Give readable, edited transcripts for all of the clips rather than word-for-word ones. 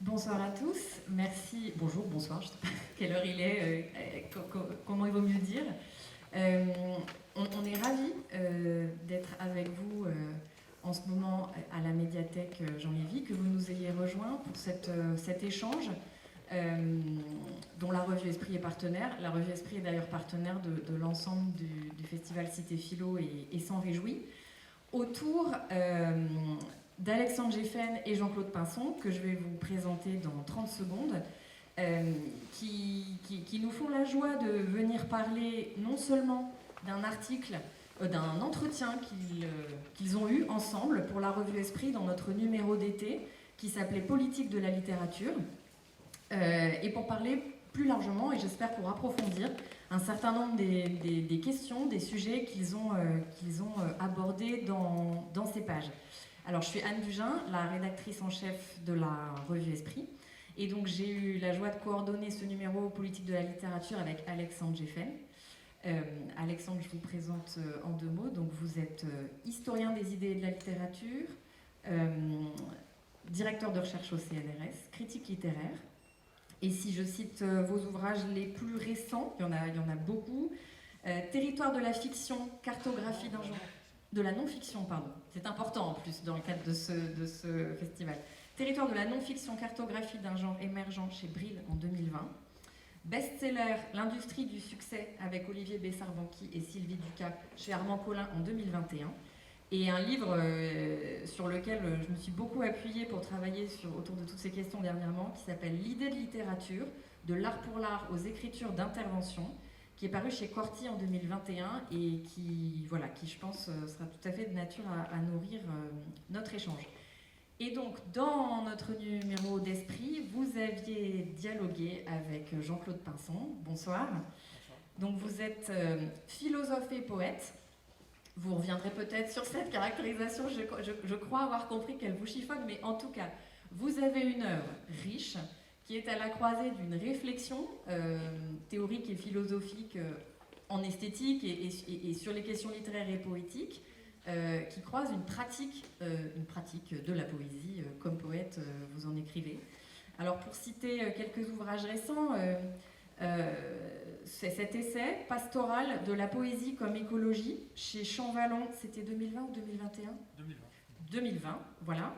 Bonsoir à tous, merci, bonjour, bonsoir, je ne sais pas quelle heure il est, comment il vaut mieux dire. Euh, on est ravis d'être avec vous en ce moment à la médiathèque Jean Lévy, que vous nous ayez rejoints pour cet échange euh, dont la revue Esprit est partenaire. La revue Esprit est d'ailleurs partenaire de l'ensemble du festival Cité Philo et s'en réjouit. Autour d'Alexandre Geffen et Jean-Claude Pinson, que je vais vous présenter dans 30 secondes, qui nous font la joie de venir parler non seulement d'un article, d'un entretien qu'ils ont eu ensemble pour la revue Esprit dans notre numéro d'été, qui s'appelait Politique de la littérature, et pour parler plus largement, et j'espère pour approfondir, un certain nombre des questions, des sujets qu'ils ont abordés dans ces pages. Alors, je suis Anne Dugin, la rédactrice en chef de la revue Esprit, et donc j'ai eu la joie de coordonner ce numéro Politique de la littérature avec Alexandre Geffen. Alexandre, je vous présente en deux mots. Donc, vous êtes historien des idées et de la littérature, directeur de recherche au CNRS, critique littéraire. Et si je cite vos ouvrages les plus récents, il y en a beaucoup, Territoire de la fiction, cartographie d'un genre, de la non-fiction, pardon, c'est important en plus dans le cadre de ce festival. Territoire de la non-fiction, cartographie d'un genre émergent chez Brill en 2020. Best-seller, l'industrie du succès avec Olivier Bessard-Banqui et Sylvie Ducas chez Armand Collin en 2021. Et un livre sur lequel je me suis beaucoup appuyée pour travailler autour de toutes ces questions dernièrement, qui s'appelle L'idée de littérature, de l'art pour l'art aux écritures d'intervention, qui est paru chez Corti en 2021 et qui, je pense, sera tout à fait de nature à nourrir notre échange. Et donc, dans notre numéro d'Esprit, vous aviez dialogué avec Jean-Claude Pinson. Bonsoir. Donc, vous êtes philosophe et poète. Vous reviendrez peut-être sur cette caractérisation, je crois avoir compris qu'elle vous chiffonne, mais en tout cas, vous avez une œuvre riche qui est à la croisée d'une réflexion théorique et philosophique en esthétique et sur les questions littéraires et poétiques, qui croise une pratique de la poésie, comme poète vous en écrivez. Alors pour citer quelques ouvrages récents, c'est cet essai pastoral de la poésie comme écologie chez Champvallon, c'était 2020 ou 2021 2020. 2020, voilà.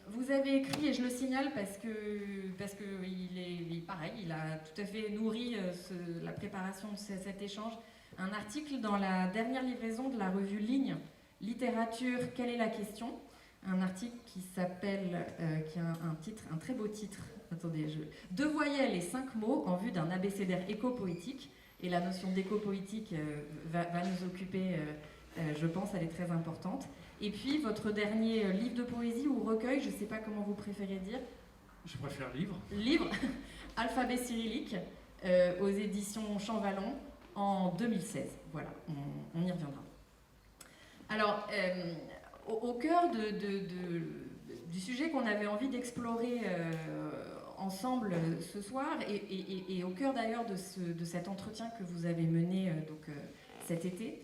Vous avez écrit, et je le signale parce que il est pareil, il a tout à fait nourri la préparation de cet échange, un article dans la dernière livraison de la revue Ligne, Littérature, quelle est la question ? Un article qui s'appelle, qui a un très beau titre, attendez, Deux voyelles et 5 mots en vue d'un abécédaire éco-poétique. Et la notion d'éco-poétique va nous occuper, je pense, elle est très importante. Et puis votre dernier livre de poésie ou recueil, je ne sais pas comment vous préférez dire. Je préfère livre. Livre, Alphabet cyrillique, aux éditions Champvallon en 2016. Voilà, on y reviendra. Alors, au cœur du sujet qu'on avait envie d'explorer ensemble ce soir, et au cœur d'ailleurs de cet entretien que vous avez mené cet été,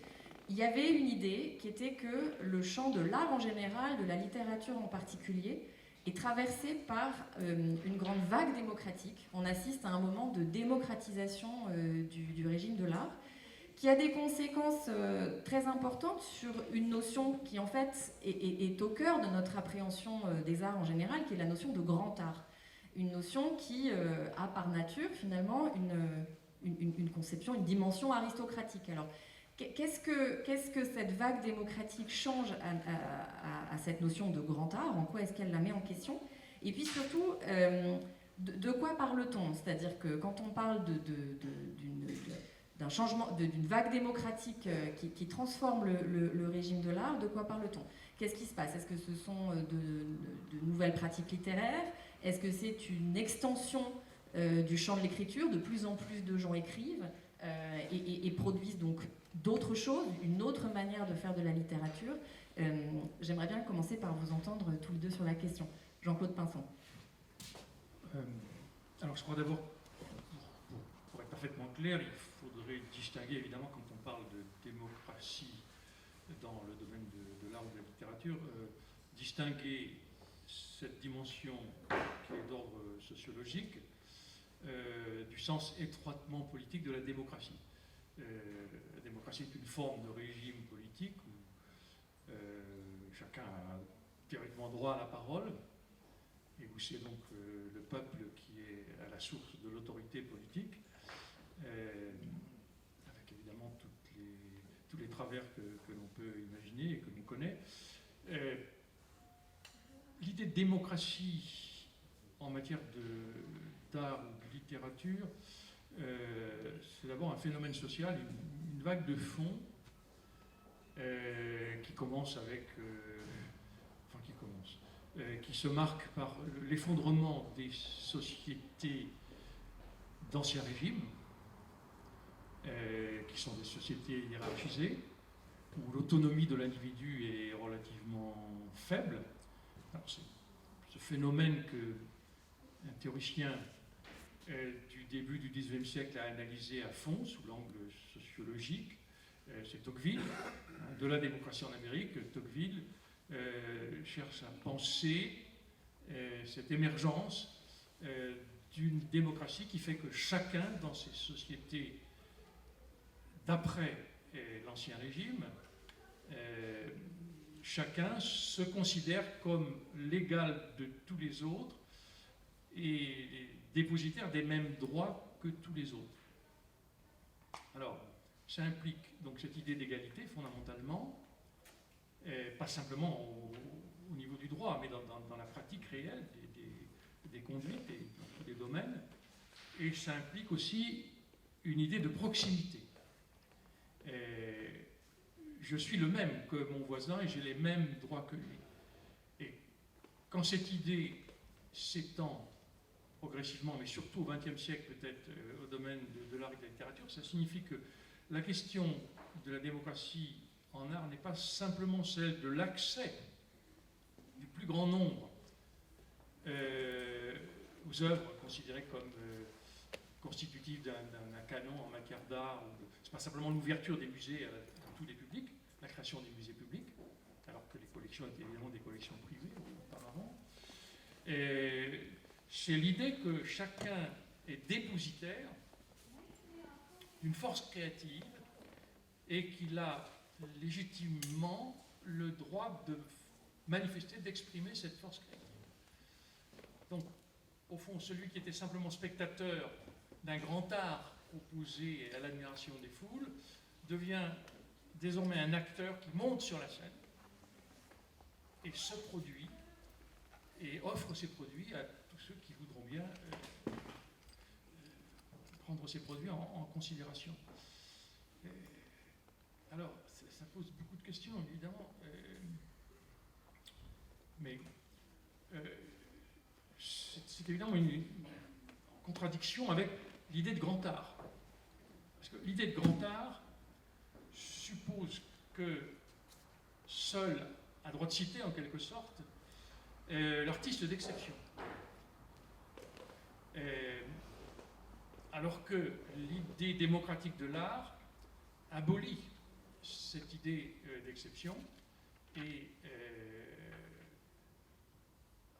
il y avait une idée qui était que le champ de l'art en général, de la littérature en particulier, est traversé par une grande vague démocratique. On assiste à un moment de démocratisation du régime de l'art, qui a des conséquences très importantes sur une notion qui en fait est au cœur de notre appréhension des arts en général, qui est la notion de grand art. Une notion qui a par nature finalement une conception, une dimension aristocratique. Alors, qu'est-ce que cette vague démocratique change à cette notion de grand art ? En quoi est-ce qu'elle la met en question ? Et puis surtout, de quoi parle-t-on ? C'est-à-dire que quand on parle d'un changement, d'une vague démocratique qui transforme le régime de l'art, de quoi parle-t-on ? Qu'est-ce qui se passe ? Est-ce que ce sont de nouvelles pratiques littéraires ? Est-ce que c'est une extension du champ de l'écriture ? De plus en plus de gens écrivent et produisent donc d'autres choses, une autre manière de faire de la littérature. J'aimerais bien commencer par vous entendre tous les deux sur la question. Jean-Claude Pinson. Alors je crois d'abord, pour être parfaitement clair, il faudrait distinguer évidemment quand on parle de démocratie dans le domaine de l'art ou de la littérature, distinguer cette dimension qui est d'ordre sociologique du sens étroitement politique de la démocratie. La démocratie est une forme de régime politique où chacun a théoriquement droit à la parole, et où c'est donc le peuple qui est à la source de l'autorité politique, avec évidemment tous les travers que l'on peut imaginer et que l'on connaît. L'idée de démocratie en matière d'art ou de littérature, c'est d'abord un phénomène social, une vague de fond qui commence avec... qui se marque par l'effondrement des sociétés d'ancien régime, qui sont des sociétés hiérarchisées, où l'autonomie de l'individu est relativement faible. Alors, ce phénomène qu'un théoricien du début du XIXe siècle a analysé à fond, sous l'angle sociologique, c'est Tocqueville, de la démocratie en Amérique. Tocqueville cherche à penser cette émergence d'une démocratie qui fait que chacun, dans ces sociétés d'après l'Ancien Régime, chacun se considère comme l'égal de tous les autres et dépositaire des mêmes droits que tous les autres. Alors, ça implique donc cette idée d'égalité fondamentalement, pas simplement au niveau du droit, mais dans la pratique réelle des conduites et dans tous les domaines. Et ça implique aussi une idée de proximité. Je suis le même que mon voisin et j'ai les mêmes droits que lui. Et quand cette idée s'étend progressivement, mais surtout au XXe siècle peut-être au domaine de l'art et de la littérature, ça signifie que la question de la démocratie en art n'est pas simplement celle de l'accès du plus grand nombre aux œuvres considérées comme constitutives d'un canon en matière d'art. Ce n'est pas simplement l'ouverture des musées à tous les publics, la création des musées publics, alors que les collections étaient évidemment des collections privées auparavant. C'est l'idée que chacun est dépositaire d'une force créative et qu'il a légitimement le droit de manifester, d'exprimer cette force créative. Donc, au fond, celui qui était simplement spectateur d'un grand art opposé à l'admiration des foules devient désormais un acteur qui monte sur la scène et se produit et offre ses produits à tous ceux qui voudront bien prendre ces produits en considération. Alors, ça pose beaucoup de questions, évidemment, mais c'est évidemment une contradiction avec l'idée de grand art. Parce que l'idée de grand art suppose que seul a droit de citer, en quelque sorte, l'artiste d'exception. Alors que l'idée démocratique de l'art abolit cette idée d'exception et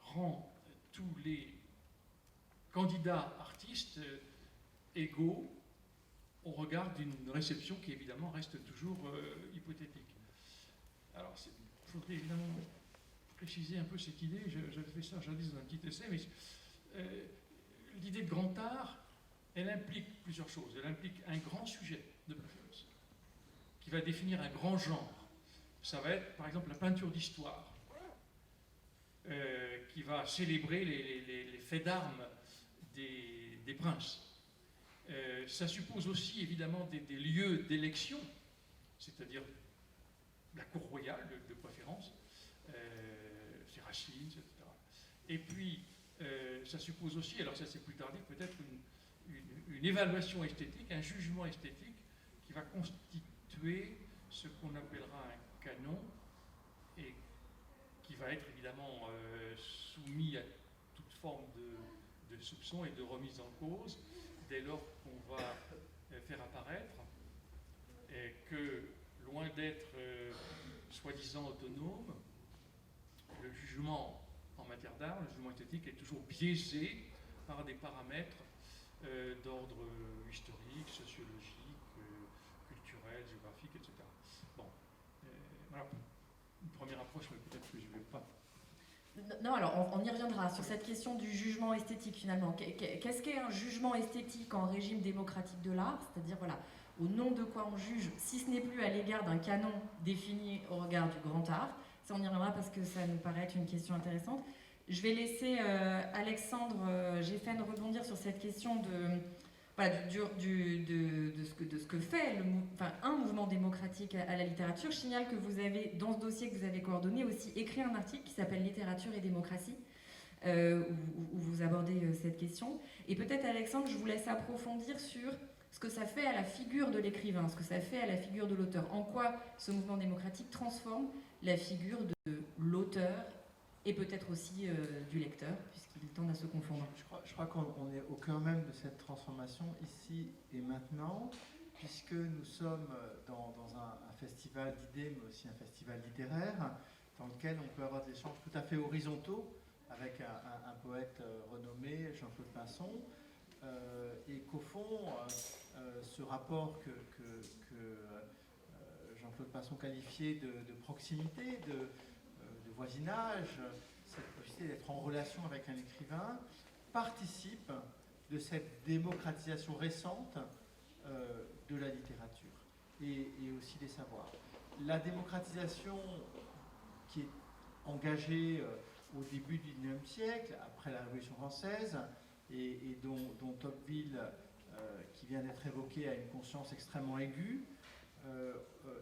rend tous les candidats artistes égaux au regard d'une réception qui évidemment reste toujours hypothétique. Alors il faudrait évidemment préciser un peu cette idée, j'avais fait ça jadis dans un petit essai, mais l'idée de grand art, elle implique plusieurs choses. Elle implique un grand sujet de préférence, qui va définir un grand genre. Ça va être, par exemple, la peinture d'histoire, qui va célébrer les faits d'armes des princes. Ça suppose aussi, évidemment, des lieux d'élection, c'est-à-dire la cour royale, de préférence, c'est Racine, etc. Et puis, ça suppose aussi, alors ça c'est plus tardif, peut-être une évaluation esthétique, un jugement esthétique qui va constituer ce qu'on appellera un canon et qui va être évidemment soumis à toute forme de soupçon et de remise en cause dès lors qu'on va faire apparaître et que, loin d'être soi-disant autonome, le jugement en matière d'art, le jugement esthétique est toujours biaisé par des paramètres d'ordre historique, sociologique, culturel, géographique, etc. Bon, voilà, une première approche, mais peut-être que je ne vais pas. Non, alors on y reviendra sur cette question du jugement esthétique finalement. Qu'est-ce qu'est un jugement esthétique en régime démocratique de l'art? C'est-à-dire, voilà, au nom de quoi on juge, si ce n'est plus à l'égard d'un canon défini au regard du grand art. Ça, on y reviendra parce que ça nous paraît être une question intéressante. Je vais laisser Alexandre Geffen rebondir sur cette question voilà, de ce que fait un mouvement démocratique à la littérature. Je signale que vous avez, dans ce dossier que vous avez coordonné, aussi écrit un article qui s'appelle Littérature et démocratie, où vous abordez cette question. Et peut-être, Alexandre, je vous laisse approfondir sur ce que ça fait à la figure de l'écrivain, ce que ça fait à la figure de l'auteur. En quoi ce mouvement démocratique transforme la figure de l'auteur et peut-être aussi du lecteur, puisqu'ils tendent à se confondre. Je crois qu'on est au cœur même de cette transformation ici et maintenant, puisque nous sommes dans un festival d'idées, mais aussi un festival littéraire, dans lequel on peut avoir des échanges tout à fait horizontaux avec un poète renommé, Jean-Claude Pinson, et qu'au fond, ce rapport que Jean-Claude Pinson qualifiait de proximité, de voisinage, cette possibilité d'être en relation avec un écrivain, participe de cette démocratisation récente de la littérature et aussi des savoirs. La démocratisation qui est engagée au début du XIXe siècle, après la Révolution française, et dont Tocqueville, qui vient d'être évoqué, a une conscience extrêmement aiguë,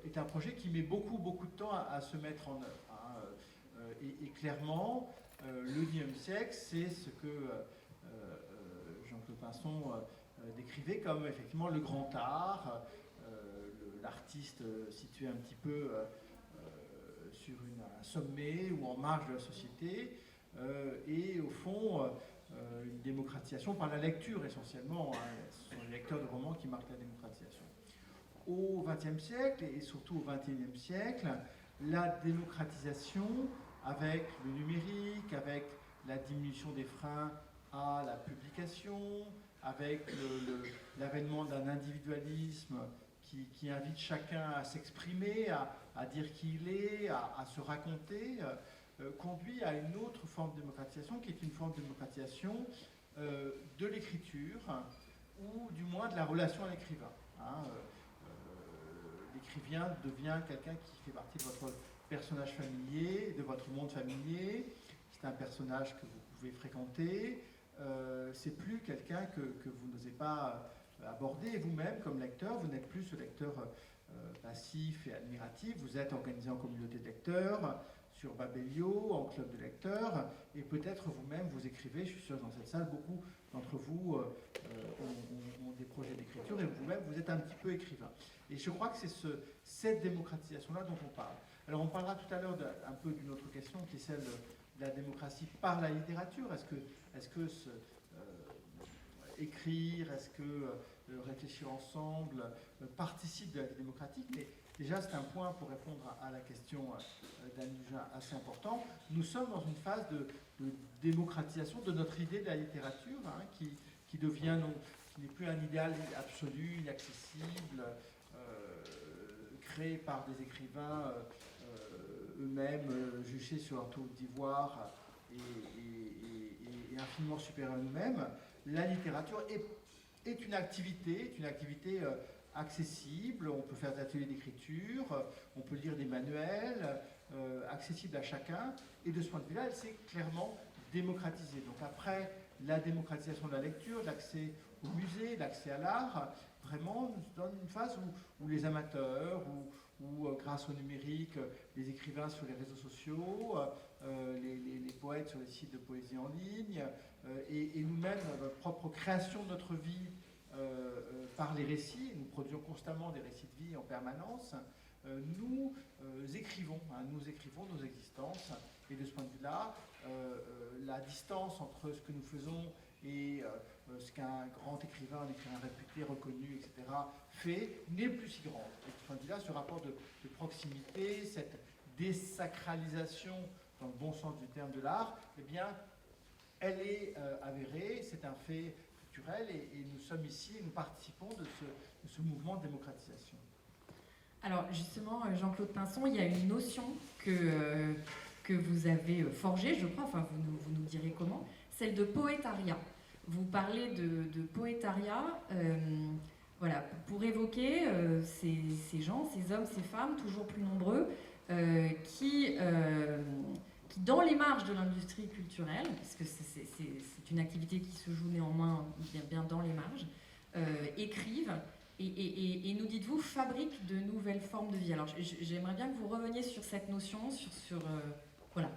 est un projet qui met beaucoup de temps à se mettre en œuvre. Et clairement, le XIXe siècle, c'est ce que Jean-Claude Pinson décrivait comme effectivement le grand art, l'artiste situé un petit peu sur un sommet ou en marge de la société, et au fond, une démocratisation par la lecture essentiellement. Ce sont les lecteurs de romans qui marquent la démocratisation. Au XXe siècle, et surtout au XXIe siècle, la démocratisation, avec le numérique, avec la diminution des freins à la publication, avec l'avènement d'un individualisme qui invite chacun à s'exprimer, à dire qui il est, à se raconter, conduit à une autre forme de démocratisation, qui est une forme de démocratisation de l'écriture, ou du moins de la relation à l'écrivain. L'écrivain devient quelqu'un qui fait partie de votre personnage familier, de votre monde familier. C'est un personnage que vous pouvez fréquenter. C'est plus quelqu'un que vous n'osez pas aborder vous-même comme lecteur. Vous n'êtes plus ce lecteur passif et admiratif. Vous êtes organisé en communauté de lecteurs, sur Babelio, en club de lecteurs, et peut-être vous-même vous écrivez. Je suis sûr, dans cette salle, beaucoup d'entre vous ont des projets d'écriture, et vous-même vous êtes un petit peu écrivain. Et je crois que c'est cette démocratisation-là dont on parle. Alors on parlera tout à l'heure un peu d'une autre question, qui est celle de la démocratie par la littérature. Est-ce que écrire, est-ce que réfléchir ensemble participe de la vie démocratique? Mais déjà, c'est un point pour répondre à la question d'Anne assez important. Nous sommes dans une phase de démocratisation de notre idée de la littérature, qui devient qui n'est plus un idéal absolu, inaccessible, créé par des écrivains eux-mêmes juchés sur leur tour d'ivoire et infiniment supérieurs à nous-mêmes. La littérature est une activité accessible. On peut faire des ateliers d'écriture, on peut lire des manuels, accessibles à chacun. Et de ce point de vue-là, elle s'est clairement démocratisée. Donc après la démocratisation de la lecture, l'accès au musée, l'accès à l'art, vraiment dans une phase où les amateurs, ou grâce au numérique, les écrivains sur les réseaux sociaux, les poètes sur les sites de poésie en ligne, et nous-mêmes, dans notre propre création de notre vie par les récits, nous produisons constamment des récits de vie en permanence, nous écrivons nos existences, et de ce point de vue-là, la distance entre ce que nous faisons et ce qu'un grand écrivain, un écrivain réputé, reconnu, etc., fait, n'est plus si grande. Et de ce point de vue-là, ce rapport de proximité, cette désacralisation dans le bon sens du terme de l'art, eh bien, elle est avérée, c'est un fait culturel, et nous sommes ici et nous participons de ce mouvement de démocratisation. Alors justement, Jean-Claude Pinson, il y a une notion que vous avez forgée, je crois, enfin vous nous direz comment, celle de poétariat. Vous parlez de poétariat, voilà, pour évoquer ces gens, ces hommes, ces femmes, toujours plus nombreux, qui dans les marges de l'industrie culturelle, parce que c'est une activité qui se joue néanmoins bien dans les marges, écrivent et nous dites-vous fabriquent de nouvelles formes de vie. Alors j'aimerais bien que vous reveniez sur cette notion, voilà.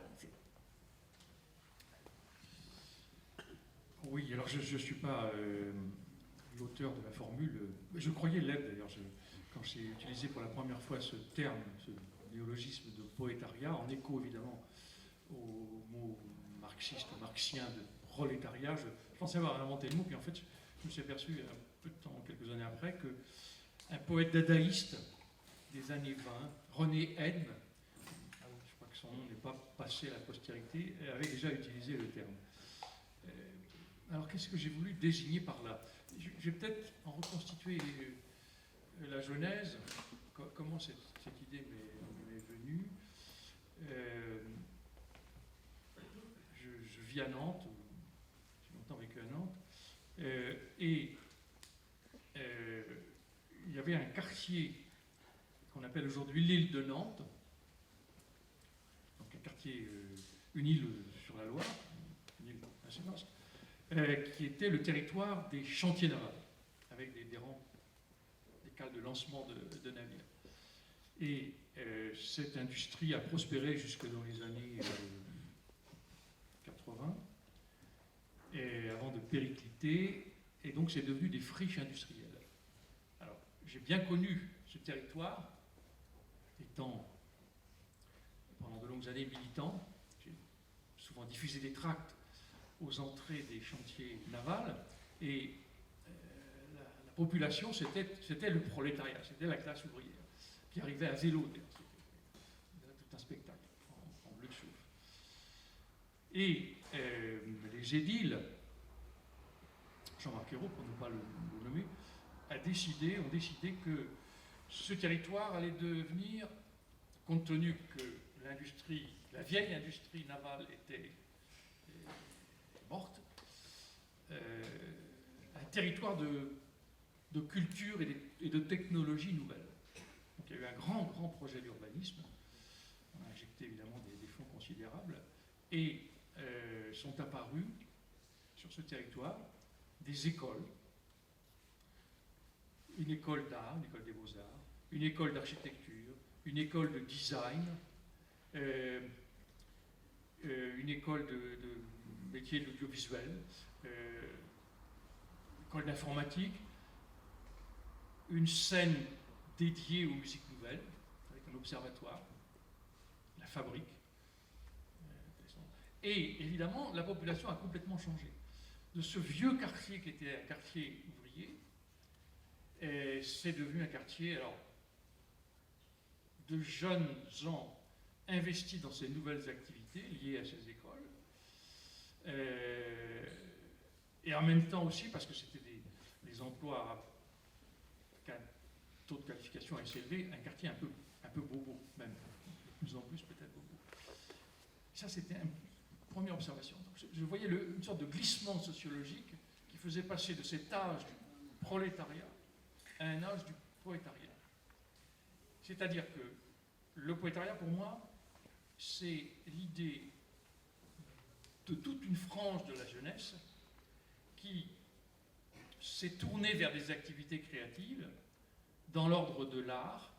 Oui, alors je ne suis pas l'auteur de la formule, je croyais l'être d'ailleurs, quand j'ai utilisé pour la première fois ce terme, ce néologisme de poétariat, en écho évidemment au mot marxien de prolétariat, je pensais avoir inventé le mot, puis en fait je me suis aperçu un peu de temps, quelques années après, qu'un poète dadaïste des années 20, René Hedn, je crois que son nom n'est pas passé à la postérité, avait déjà utilisé le terme. Alors qu'est-ce que j'ai voulu désigner par là? Je vais peut-être en reconstituer la genèse, comment cette idée m'est venue. Je vis à Nantes, j'ai longtemps vécu à Nantes, et il y avait un quartier qu'on appelle aujourd'hui l'île de Nantes, donc un quartier, une île sur la Loire, une île assez vaste, qui était le territoire des chantiers navals, avec des rangs, des cales de lancement de navires. Et cette industrie a prospéré jusque dans les années 80, et avant de péricliter, et donc c'est devenu des friches industrielles. Alors, j'ai bien connu ce territoire, étant pendant de longues années militant, j'ai souvent diffusé des tracts aux entrées des chantiers navals, et la population, c'était le prolétariat, c'était la classe ouvrière, qui arrivait à vélo, c'était tout un spectacle, en bleu chauffe. Et les édiles, Jean-Marc Ayrault, pour ne pas le nommer, ont décidé que ce territoire allait devenir, compte tenu que la vieille industrie navale était morte, un territoire de culture et de technologie nouvelle. Donc il y a eu un grand projet d'urbanisme. On a injecté évidemment des fonds considérables et sont apparus sur ce territoire des écoles. Une école d'art, une école des beaux-arts, une école d'architecture, une école de design, une école de métier de l'audiovisuel, école d'informatique, une scène dédiée aux musiques nouvelles, avec un observatoire, la fabrique. Et évidemment, la population a complètement changé. De ce vieux quartier qui était un quartier ouvrier, c'est devenu un quartier de jeunes gens investis dans ces nouvelles activités liées à ces écoles. Et en même temps aussi, parce que c'était des emplois qu'un taux de qualification assez élevé, un quartier un peu bobo, même de plus en plus peut-être bobo. Ça, c'était une première observation. Donc, je voyais une sorte de glissement sociologique qui faisait passer de cet âge du prolétariat à un âge du poétariat. C'est-à-dire que le poétariat, pour moi, c'est l'idée de toute une frange de la jeunesse qui s'est tournée vers des activités créatives dans l'ordre de l'art,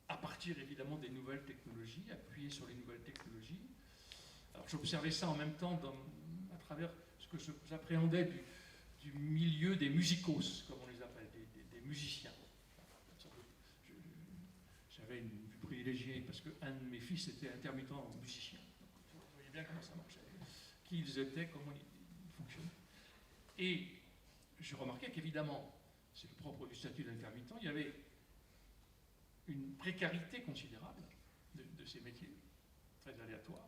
à partir évidemment des nouvelles technologies, appuyées sur les nouvelles technologies. Alors j'observais ça en même temps à travers ce que j'appréhendais du milieu des musicos, comme on les appelle, des musiciens. J'avais une vue privilégiée parce qu'un de mes fils était intermittent musicien. Vous voyez bien comment ça marchait, qui ils étaient, comment ils fonctionnaient. Et je remarquais qu'évidemment, c'est le propre du statut d'intermittent, il y avait une précarité considérable de ces métiers, très aléatoires.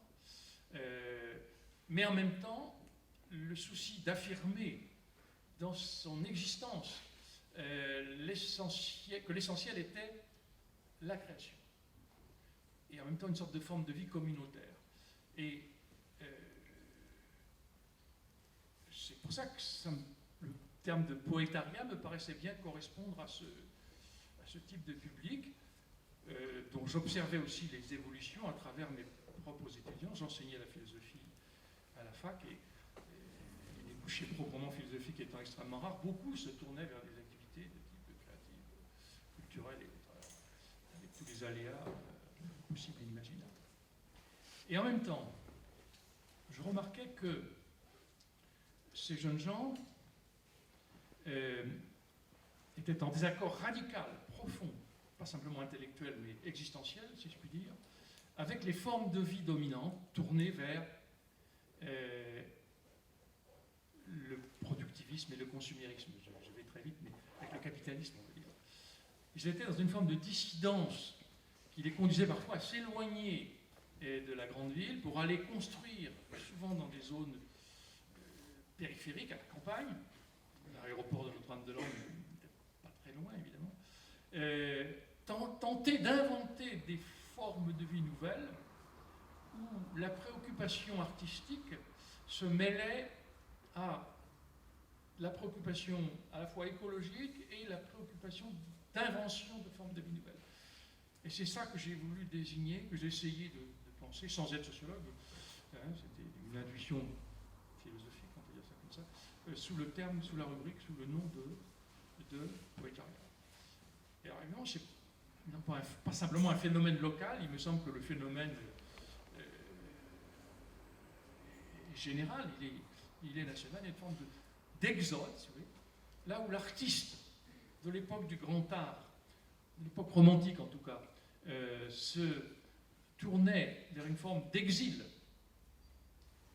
mais en même temps, le souci d'affirmer dans son existence que l'essentiel était la création. Et en même temps, une sorte de forme de vie communautaire. Et c'est pour ça que le terme de poétariat me paraissait bien correspondre à ce type de public, dont j'observais aussi les évolutions à travers mes propres étudiants. J'enseignais la philosophie à la fac et les débouchés proprement philosophiques étant extrêmement rares, beaucoup se tournaient vers des activités de type créatif, culturel, avec tous les aléas possibles et imaginables. Et en même temps, je remarquais que ces jeunes gens étaient en désaccord radical, profond, pas simplement intellectuel, mais existentiel, si je puis dire, avec les formes de vie dominantes tournées vers le productivisme et le consumérisme. Je vais très vite, mais avec le capitalisme, on peut dire. Ils étaient dans une forme de dissidence qui les conduisait parfois à s'éloigner de la grande ville pour aller construire, souvent dans des zones périphériques, à la campagne. L'aéroport de Notre-Dame-de-Lande n'était pas très loin, évidemment. Tenter d'inventer des formes de vie nouvelles où la préoccupation artistique se mêlait à la préoccupation à la fois écologique et la préoccupation d'invention de formes de vie nouvelles. Et c'est ça que j'ai voulu désigner, que j'ai essayé de penser, sans être sociologue, c'était une intuition philosophique, on peut dire ça comme ça, sous le terme, sous la rubrique, sous le nom de poétariat. Et alors évidemment, c'est pas simplement un phénomène local, il me semble que le phénomène est général, il est national, il y a une forme d'exode, si vous voulez, là où l'artiste de l'époque du grand art, de l'époque romantique en tout cas, se tournait vers une forme d'exil.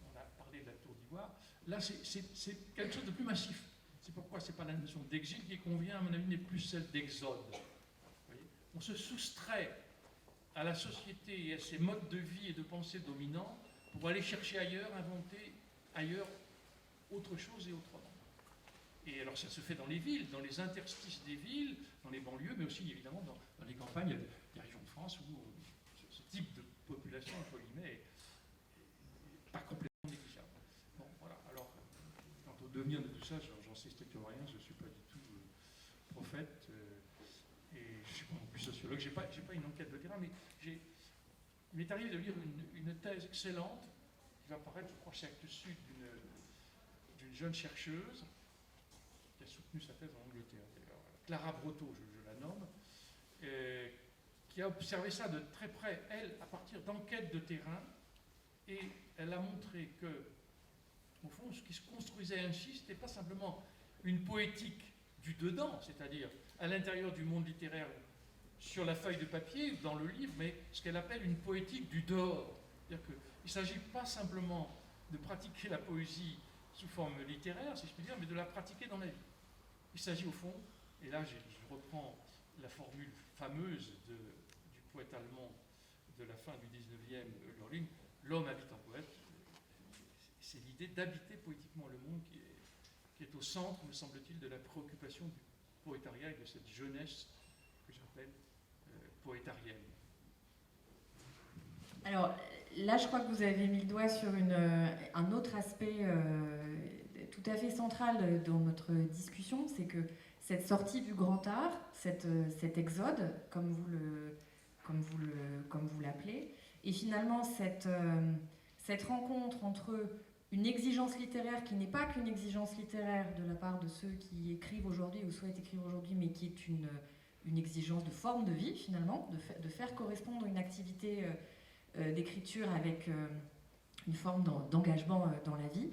On a parlé de la Tour d'Ivoire, là c'est quelque chose de plus massif. C'est pourquoi ce n'est pas la notion d'exil qui convient, à mon avis, n'est plus celle d'exode. On se soustrait à la société et à ses modes de vie et de pensée dominants pour aller chercher ailleurs, inventer ailleurs autre chose et autrement. Et alors ça se fait dans les villes, dans les interstices des villes, dans les banlieues, mais aussi évidemment dans les campagnes. Il y a des régions de France où ce type de population, entre guillemets, est pas complètement négligeable. Bon, voilà. Alors, quant au devenir de tout ça, j'en sais strictement rien, je ne suis pas du tout prophète, et je ne suis pas non plus sociologue, je n'ai pas une enquête de terrain, mais il m'est arrivé de lire une thèse excellente, qui va apparaître, je crois, chez Actes Sud, d'une jeune chercheuse, qui a soutenu sa thèse en Angleterre, Clara Brotteau, je la nomme, qui a observé ça de très près, elle, à partir d'enquêtes de terrain, et elle a montré que, au fond, ce qui se construisait ainsi, ce n'était pas simplement une poétique du dedans, c'est-à-dire à l'intérieur du monde littéraire, sur la feuille de papier, dans le livre, mais ce qu'elle appelle une poétique du dehors. C'est-à-dire qu'il ne s'agit pas simplement de pratiquer la poésie sous forme littéraire, si je puis dire, mais de la pratiquer dans la vie. Il s'agit au fond, et là je reprends la formule fameuse du poète allemand de la fin du 19e, Lorling, l'homme habite en poète. C'est l'idée d'habiter poétiquement le monde qui est au centre, me semble-t-il, de la préoccupation du poétariat et de cette jeunesse que j'appelle poétarienne. Alors là, je crois que vous avez mis le doigt sur un autre aspect tout à fait central dans notre discussion, c'est que cette sortie du grand art, cet exode, comme vous l'appelez, et finalement cette rencontre entre une exigence littéraire qui n'est pas qu'une exigence littéraire de la part de ceux qui écrivent aujourd'hui ou souhaitent écrire aujourd'hui, mais qui est une exigence de forme de vie finalement, de faire correspondre une activité d'écriture avec une forme d'engagement dans la vie.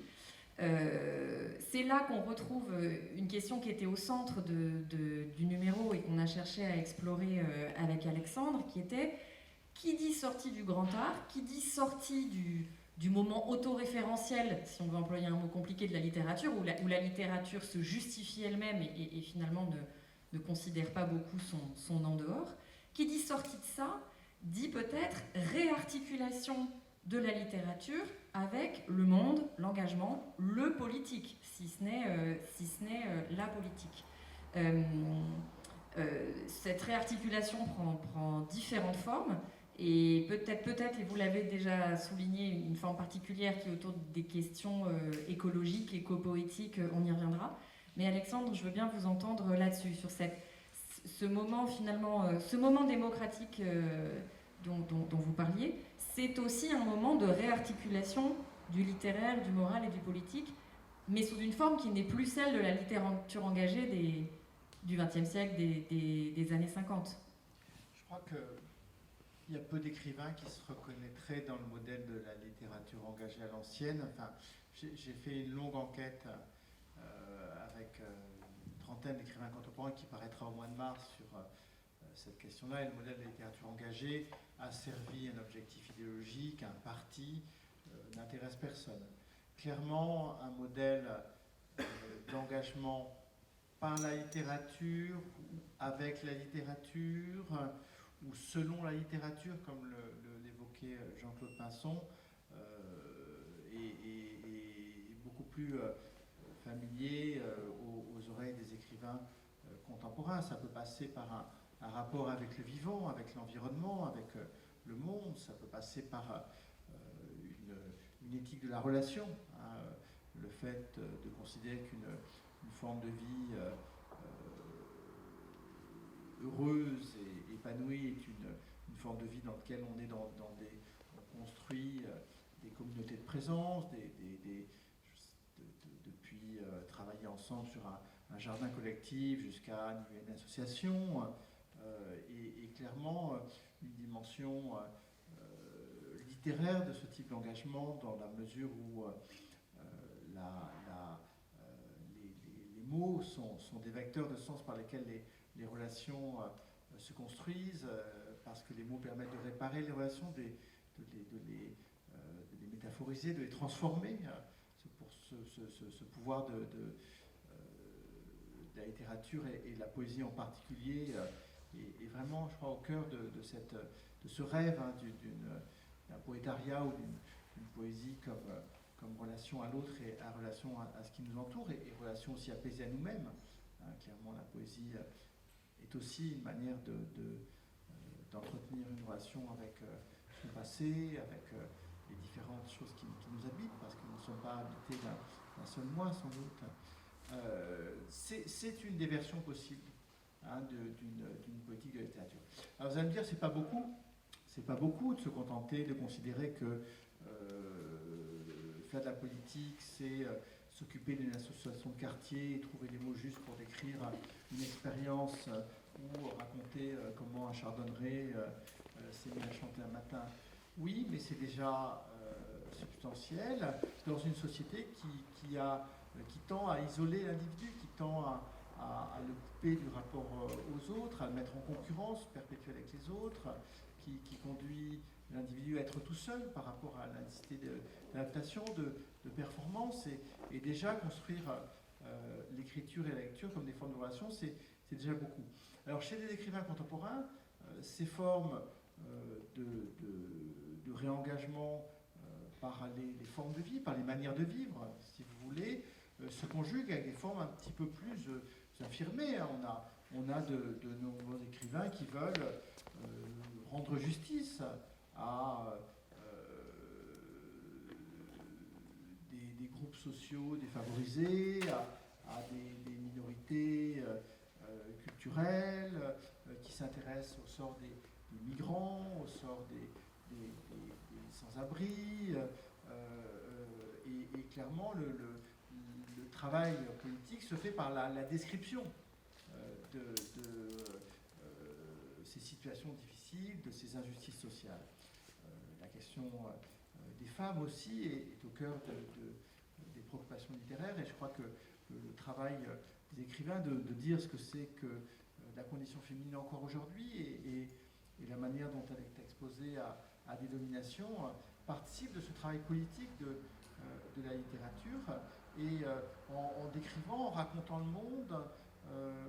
C'est là qu'on retrouve une question qui était au centre du numéro et qu'on a cherché à explorer avec Alexandre, qui était: qui dit sortie du grand art, qui dit sortie du moment autoréférentiel, si on veut employer un mot compliqué, de la littérature, où la littérature se justifie elle-même et finalement ne considère pas beaucoup son en dehors. Qui dit sortie de ça, dit peut-être réarticulation de la littérature avec le monde, l'engagement, le politique, si ce n'est la politique. Cette réarticulation prend différentes formes, et peut-être, et vous l'avez déjà souligné, une forme particulière qui est autour des questions écologiques, éco-poétiques, on y reviendra. Mais Alexandre, je veux bien vous entendre là-dessus, sur ce moment finalement, ce moment démocratique dont vous parliez. C'est aussi un moment de réarticulation du littéraire, du moral et du politique, mais sous une forme qui n'est plus celle de la littérature engagée du XXe siècle, des années 50. Je crois qu'il y a peu d'écrivains qui se reconnaîtraient dans le modèle de la littérature engagée à l'ancienne. Enfin, j'ai fait une longue enquête avec une trentaine d'écrivains contemporains qui paraîtra au mois de mars sur cette question-là. Et le modèle de la littérature engagée a servi un objectif idéologique, un parti, n'intéresse personne. Clairement, un modèle d'engagement par la littérature, avec la littérature, ou selon la littérature, comme l'évoquait Jean-Claude Pinson, est beaucoup plus familier aux oreilles des écrivains contemporains. Ça peut passer par un rapport avec le vivant, avec l'environnement, avec le monde. Ça peut passer par une éthique de la relation, hein, le fait de considérer qu'une forme de vie heureuse et épanouie est une forme de vie dans laquelle on construit des communautés de présence, depuis travailler ensemble sur un jardin collectif jusqu'à une association, et clairement une dimension littéraire de ce type d'engagement, dans la mesure où les mots sont des vecteurs de sens par lesquels les relations se construisent, parce que les mots permettent de réparer les relations, de les métaphoriser, de les transformer. Pour ce pouvoir de la littérature et de la poésie en particulier est vraiment, je crois, au cœur de ce rêve, hein, d'un poétariat ou d'une poésie comme relation à l'autre et à relation à ce qui nous entoure, et relation aussi apaisée à nous-mêmes. Hein, clairement, la poésie est aussi une manière d'entretenir une relation avec son passé, avec les différentes choses qui nous habitent, parce que nous ne sommes pas habités d'un seul moi, sans doute. C'est une des versions possibles, hein, d'une poétique de la littérature. Alors vous allez me dire, c'est pas beaucoup de se contenter de considérer que faire de la politique, c'est s'occuper d'une association de quartier et trouver les mots justes pour décrire une expérience ou raconter comment un chardonneret s'est mis à chanter un matin. Oui, mais c'est déjà substantiel dans une société qui tend à isoler l'individu, qui tend à le couper du rapport aux autres, à le mettre en concurrence perpétuelle avec les autres, qui conduit l'individu à être tout seul par rapport à la nécessité d'adaptation, de performance, et déjà construire l'écriture et la lecture comme des formes de relation, c'est déjà beaucoup. Alors chez les écrivains contemporains, ces formes de réengagement par les formes de vie, par les manières de vivre, si vous voulez, se conjuguent avec des formes un petit peu plus affirmées. On a de nombreux écrivains qui veulent rendre justice à des groupes sociaux défavorisés, à des minorités culturelles, qui s'intéressent au sort des migrants, au sort des sans-abri, et clairement le travail politique se fait par la description de ces situations difficiles, de ces injustices sociales. La question des femmes aussi est au cœur des préoccupations littéraires, et je crois que le travail des écrivains de dire ce que c'est que la condition féminine encore aujourd'hui et la manière dont elle est exposée à des dominations participe de ce travail politique de la littérature, et en décrivant, en racontant le monde,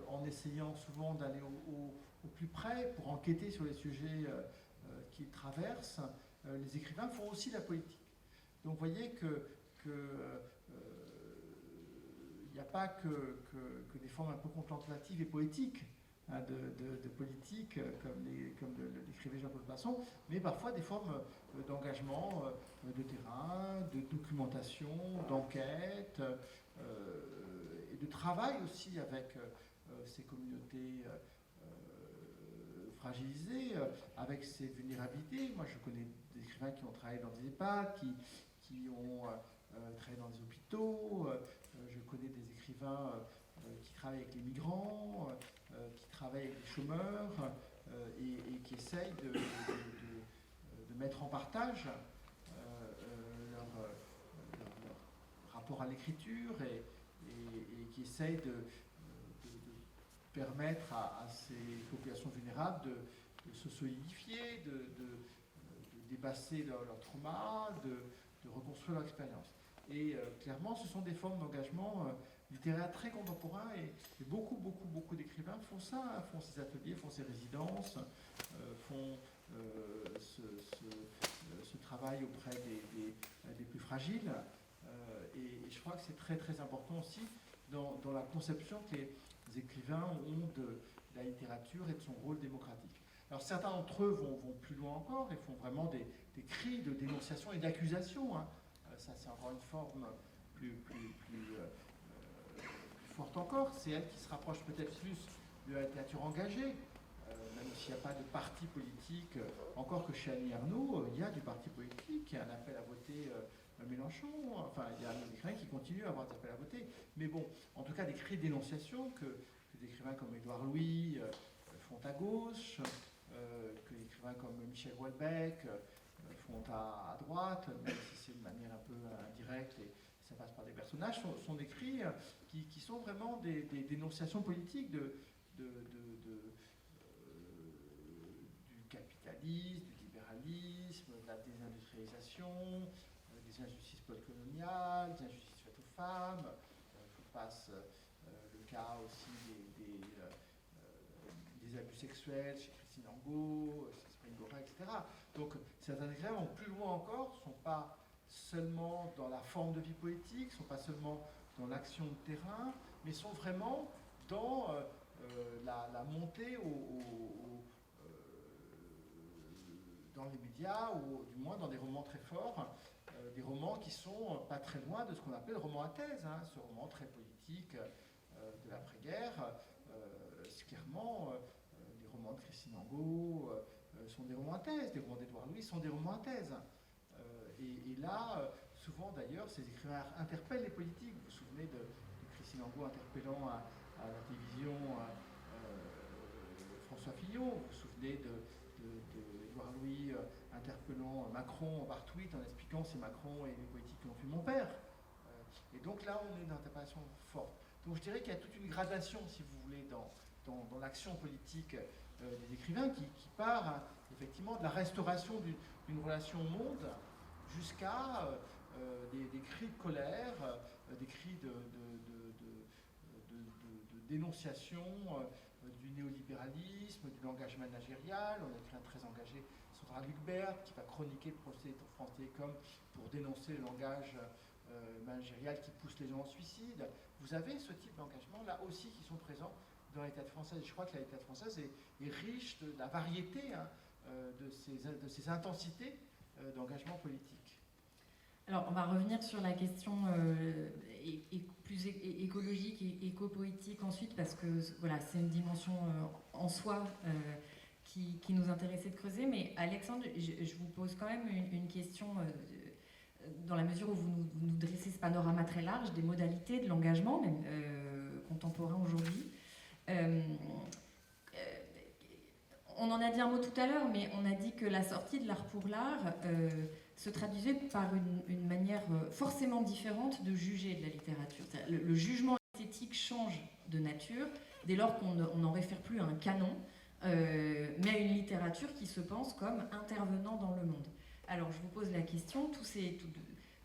en essayant souvent d'aller au plus près pour enquêter sur les sujets qu'ils traversent, les écrivains font aussi la politique. Donc vous voyez que il n'y a pas que des formes un peu contemplatives et poétiques hein, de politique, comme l'écrivait Jean-Paul Passon, mais parfois des formes d'engagement de terrain, de documentation, d'enquête, et de travail aussi avec ces communautés fragilisées, avec ces vulnérabilités. Moi, je connais des écrivains qui ont travaillé dans des EHPAD, qui ont travaillé dans des hôpitaux. Je connais des écrivains qui travaillent avec les migrants, qui travaillent avec les chômeurs, et qui essayent de mettre en partage leur rapport à l'écriture et qui essayent de permettre à ces populations vulnérables de se solidifier, de dépasser leur trauma, de reconstruire leur expérience. Et clairement, ce sont des formes d'engagement littéraire très contemporain et beaucoup d'écrivains font ça, hein, font ces ateliers, font ces résidences, font ce travail auprès des plus fragiles. Et je crois que c'est très important aussi dans la conception que les écrivains ont de la littérature et de son rôle démocratique. Alors certains d'entre eux vont plus loin encore et font vraiment des cris de dénonciation et d'accusation. Hein. Ça, c'est encore une forme plus forte encore. C'est elle qui se rapproche peut-être plus de la littérature engagée, même s'il n'y a pas de parti politique. Encore que chez Annie Ernaux, il y a du parti politique, il y a un appel à voter Mélenchon. Enfin, il y a des écrivains qui continuent à avoir des appels à voter. Mais bon, en tout cas, des cris de dénonciation que des écrivains comme Édouard Louis font à gauche, que des écrivains comme Michel Houellebecq font à droite, même si c'est de manière un peu indirecte et ça passe par des personnages, sont des cris qui sont vraiment des dénonciations politiques du capitalisme, du libéralisme, de la désindustrialisation, des injustices postcoloniales, des injustices faites aux femmes. Je passe le cas aussi des abus sexuels chez Christine Angot, chez Springora, etc. Donc certains écrivains vont plus loin encore, ne sont pas seulement dans la forme de vie politique, ne sont pas seulement dans l'action de terrain, mais sont vraiment dans la montée dans les médias, ou du moins dans des romans très forts, des romans qui sont pas très loin de ce qu'on appelle le roman à thèse, hein, ce roman très politique de l'après-guerre. Clairement, les romans de Christine Angot sont des romans à thèse, les romans d'Édouard Louis sont des romans à thèse. Et là, souvent d'ailleurs, ces écrivains interpellent les politiques. Vous vous souvenez de Christine Angot interpellant à la télévision François Fillon, vous vous souvenez d'Édouard Louis interpellant Macron par tweet en expliquant c'est Macron et les politiques qui ont tué mon père. Et donc là, on est dans une interpellation forte. Donc je dirais qu'il y a toute une gradation, si vous voulez, dans l'action politique des écrivains qui part effectivement de la restauration d'une relation au monde jusqu'à des cris de colère, des cris de dénonciation du néolibéralisme, du langage managérial. On a écrit un très engagé, Sandra Lucbert, qui va chroniquer le procès de France Télécom pour dénoncer le langage managérial qui pousse les gens au suicide. Vous avez ce type d'engagement là aussi qui sont présents dans la littérature française. Je crois que la littérature française est riche de la variété hein, de ces intensités d'engagement politique. Alors, on va revenir sur la question plus écologique et éco-politique ensuite, parce que voilà, c'est une dimension en soi qui nous intéressait de creuser. Mais Alexandre, je vous pose quand même une question dans la mesure où vous nous dressez ce panorama très large des modalités de l'engagement, même contemporain aujourd'hui. On en a dit un mot tout à l'heure, mais on a dit que la sortie de l'art pour l'art se traduisait par une manière forcément différente de juger de la littérature. Le jugement esthétique change de nature dès lors qu'on n'en réfère plus à un canon, mais à une littérature qui se pense comme intervenant dans le monde. Alors je vous pose la question,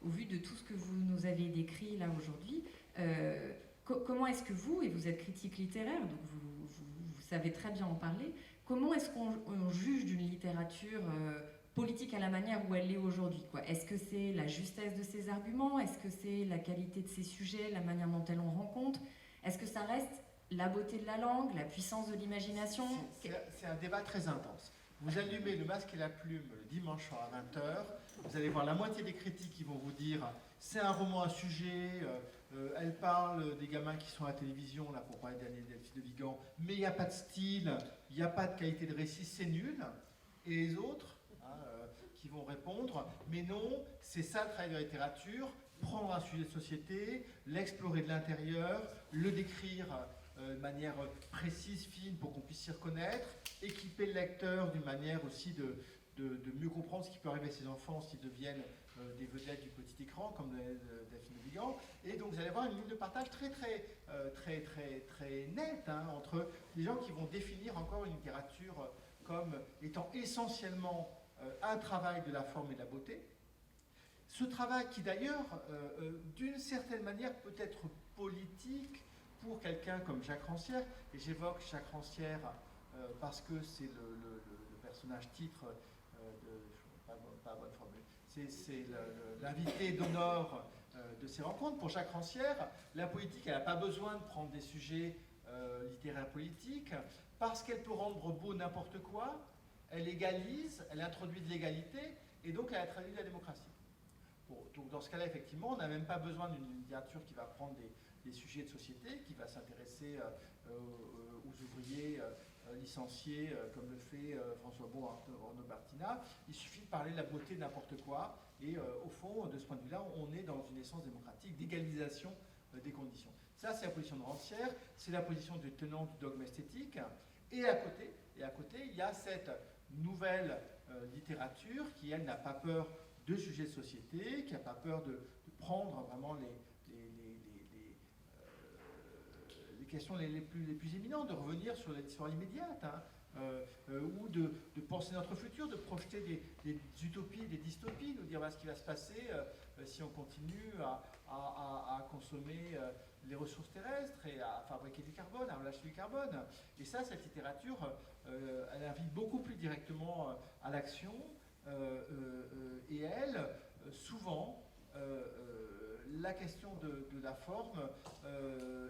au vu de tout ce que vous nous avez décrit là aujourd'hui, comment est-ce que vous, et vous êtes critique littéraire, donc vous savez très bien en parler, comment est-ce qu'on juge d'une littérature politique à la la manière où elle est aujourd'hui, quoi. Est-ce que c'est la justesse de ses arguments? Est-ce que c'est la qualité de ses sujets, la manière dont elle en rend compte? Est-ce que ça reste la beauté de la langue, la puissance de l'imagination? C'est un débat très intense. Vous allumez Le Masque et la Plume le dimanche soir à 20h, vous allez voir la moitié des critiques qui vont vous dire c'est un roman à sujet, elle parle des gamins qui sont à la télévision, là pour parler d'Delphine de Vigan, mais il n'y a pas de style, il n'y a pas de qualité de récit, c'est nul. Et les autres qui vont répondre mais non, c'est ça le travail de la littérature, prendre un sujet de société, l'explorer de l'intérieur, le décrire de manière précise, fine, pour qu'on puisse s'y reconnaître, équiper le lecteur d'une manière aussi de mieux comprendre ce qui peut arriver à ses enfants s'ils deviennent des vedettes du petit écran, comme Delphine de Vigan. Et donc vous allez avoir une ligne de partage très nette entre les gens qui vont définir encore une littérature comme étant essentiellement un travail de la forme et de la beauté. Ce travail qui d'ailleurs, d'une certaine manière, peut être politique pour quelqu'un comme Jacques Rancière, et j'évoque Jacques Rancière parce que c'est le personnage titre pas bonne formule, c'est l'invité d'honneur de ces rencontres. Pour Jacques Rancière, la politique, elle n'a pas besoin de prendre des sujets littéraires politiques, parce qu'elle peut rendre beau n'importe quoi, elle égalise, elle introduit de l'égalité, et donc elle introduit de la démocratie. Bon, donc dans ce cas-là, effectivement, on n'a même pas besoin d'une littérature qui va prendre des sujets de société, qui va s'intéresser aux ouvriers licenciés, comme le fait François Bon, Arnaud Bartina. Il suffit de parler de la beauté de n'importe quoi, et au fond, de ce point de vue-là, on est dans une essence démocratique d'égalisation des conditions. Ça, c'est la position de Rancière, c'est la position du tenant du dogme esthétique, et à côté, il y a cette nouvelle littérature qui, elle, n'a pas peur de sujets de société, qui n'a pas peur de prendre vraiment les questions les plus éminentes, de revenir sur l'histoire immédiate, ou de penser notre futur, de projeter des utopies, des dystopies, de dire voilà ce qui va se passer si on continue à consommer les ressources terrestres et à fabriquer du carbone, à relâcher du carbone. Et ça, cette littérature, elle invite beaucoup plus directement à l'action, et elle, souvent, la question de la forme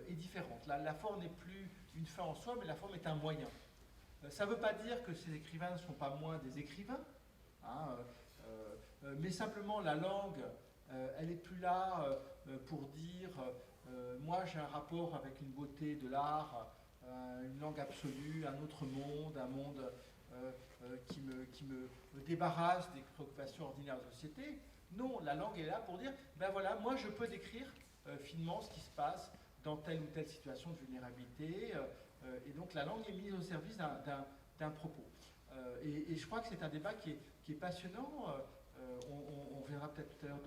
est différente. La forme n'est plus une fin en soi, mais la forme est un moyen. Ça ne veut pas dire que ces écrivains ne sont pas moins des écrivains, mais simplement la langue, elle n'est plus là pour dire moi j'ai un rapport avec une beauté de l'art, une langue absolue, un autre monde, un monde qui me débarrasse des préoccupations ordinaires de la société. Non, la langue est là pour dire, ben voilà, moi je peux décrire finement ce qui se passe dans telle ou telle situation de vulnérabilité, et donc la langue est mise au service d'un propos. Et je crois que c'est un débat qui est passionnant, on reviendra peut-être tout à l'heure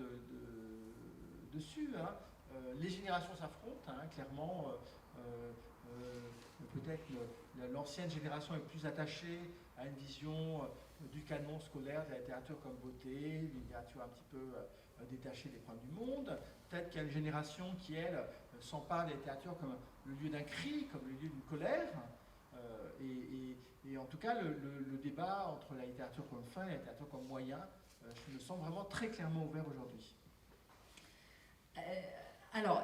dessus. Les générations s'affrontent, clairement, peut-être l'ancienne génération est plus attachée à une vision du canon scolaire, de la littérature comme beauté, une littérature un petit peu détachée des problèmes du monde. Peut-être qu'il y a une génération qui, elle, s'empare de la littérature comme le lieu d'un cri, comme le lieu d'une colère. Et en tout cas, le débat entre la littérature comme fin et la littérature comme moyen, je me sens vraiment très clairement ouvert aujourd'hui. Alors,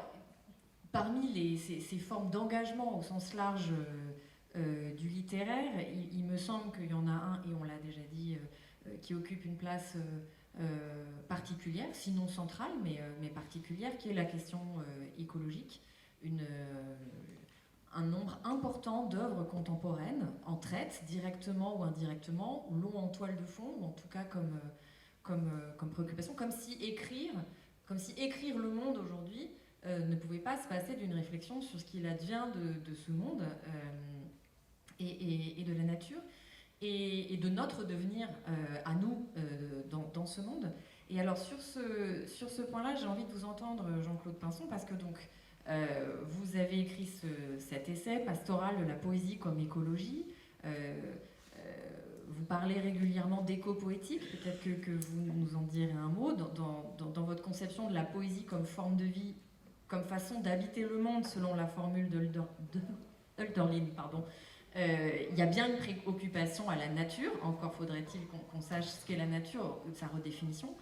parmi ces formes d'engagement au sens large du littéraire, il me semble qu'il y en a un, et on l'a déjà dit, qui occupe une place particulière, sinon centrale, mais particulière, qui est la question écologique. Un nombre important d'œuvres contemporaines en traitent, directement ou indirectement, ou l'ont en toile de fond, ou en tout cas comme préoccupation, comme si écrire le monde aujourd'hui ne pouvait pas se passer d'une réflexion sur ce qu'il advient de ce monde et de la nature, et de notre devenir à nous dans ce monde. Et alors sur ce point-là, j'ai envie de vous entendre, Jean-Claude Pinson, parce que donc vous avez écrit cet essai pastoral de la poésie comme écologie. Vous parlez régulièrement d'éco-poétique, peut-être que vous nous en direz un mot, dans votre conception de la poésie comme forme de vie, comme façon d'habiter le monde, selon la formule de Hölderlin, Il y a bien une préoccupation à la nature, encore faudrait-il qu'on sache ce qu'est la nature, sa redéfinition.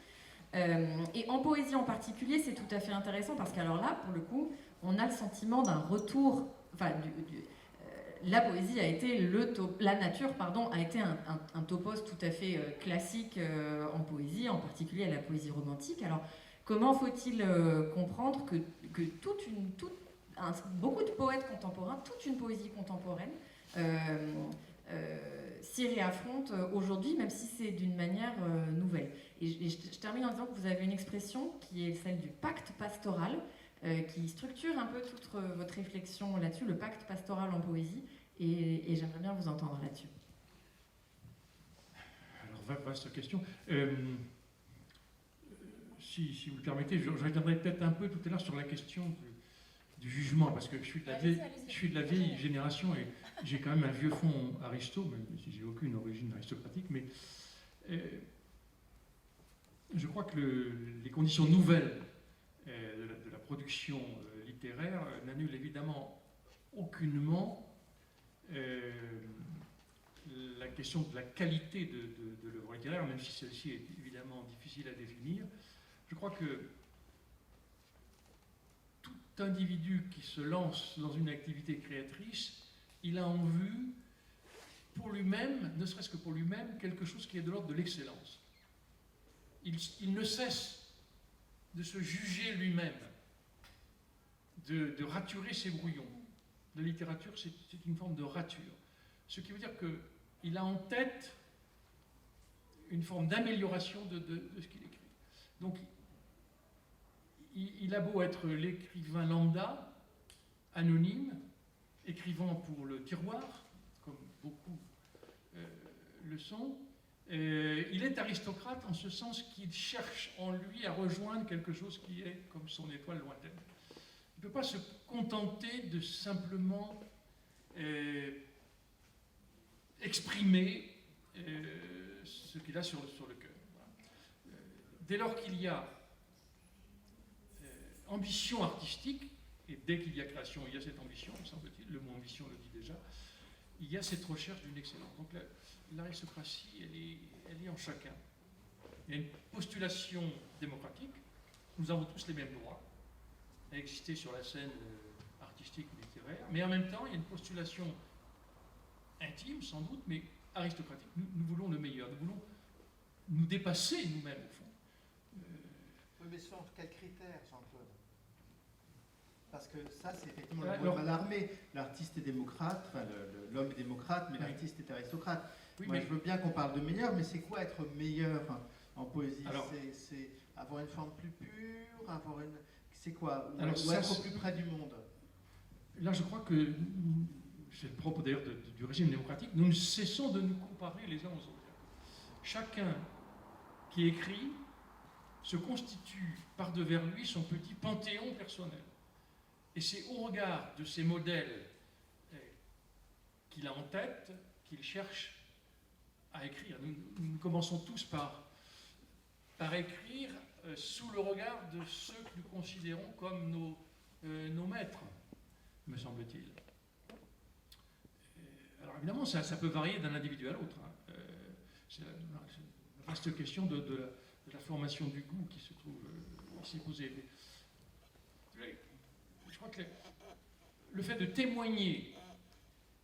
Et en poésie en particulier, c'est tout à fait intéressant parce qu'alors là, pour le coup, on a le sentiment d'un retour, enfin, la poésie a été la nature, pardon, a été un topos tout à fait classique en poésie, en particulier à la poésie romantique. Alors, comment faut-il comprendre que beaucoup de poètes contemporains, toute une poésie contemporaine, s'y réaffrontent aujourd'hui, même si c'est d'une manière nouvelle. Et je termine en disant que vous avez une expression qui est celle du pacte pastoral, qui structure un peu toute votre réflexion là-dessus, le pacte pastoral en poésie, et j'aimerais bien vous entendre là-dessus. Alors, vaste question. Si vous le permettez, je reviendrai peut-être un peu tout à l'heure sur la question du jugement, parce que je suis de la vieille génération et j'ai quand même un vieux fond aristo, même si j'ai aucune origine aristocratique, mais je crois que les conditions nouvelles de la production littéraire n'annulent évidemment aucunement la question de la qualité de l'œuvre littéraire, même si celle-ci est évidemment difficile à définir. Je crois que tout individu qui se lance dans une activité créatrice, il a en vue pour lui-même, ne serait-ce que pour lui-même, quelque chose qui est de l'ordre de l'excellence. Il ne cesse de se juger lui-même, de raturer ses brouillons. La littérature, c'est une forme de rature. Ce qui veut dire qu'il a en tête une forme d'amélioration de ce qu'il écrit. Donc, il a beau être l'écrivain lambda, anonyme, écrivant pour le tiroir, comme beaucoup le sont, il est aristocrate en ce sens qu'il cherche en lui à rejoindre quelque chose qui est comme son étoile lointaine. Il ne peut pas se contenter de simplement exprimer ce qu'il a sur le cœur. Voilà. Dès lors qu'il y a ambition artistique, et dès qu'il y a création, il y a cette ambition, me semble-t-il, le mot ambition le dit déjà, il y a cette recherche d'une excellence. Donc l'aristocratie, elle est en chacun. Il y a une postulation démocratique, nous avons tous les mêmes droits à exister sur la scène artistique ou littéraire, mais en même temps, il y a une postulation intime, sans doute, mais aristocratique. Nous voulons le meilleur, nous voulons nous dépasser nous-mêmes, au fond. Oui, mais sur quels critères, Jean-Claude? Parce que ça, c'est effectivement le point de l'armée. L'artiste est démocrate, enfin l'homme est démocrate, mais l'artiste est aristocrate. Oui, moi, mais... je veux bien qu'on parle de meilleur, mais c'est quoi être meilleur en poésie? C'est avoir une forme plus pure, avoir une... C'est quoi? Ou être plus près du monde? Là, je crois que, c'est le propre d'ailleurs du régime démocratique, nous ne cessons de nous comparer les uns aux autres. Chacun qui écrit se constitue par-devers lui son petit panthéon personnel. Et c'est au regard de ces modèles qu'il a en tête qu'il cherche à écrire. Nous commençons tous par écrire sous le regard de ceux que nous considérons comme nos maîtres, me semble-t-il. Alors évidemment, ça peut varier d'un individu à l'autre. Hein. C'est la vaste question de la formation du goût qui se trouve ici posée. Je crois que le fait de témoigner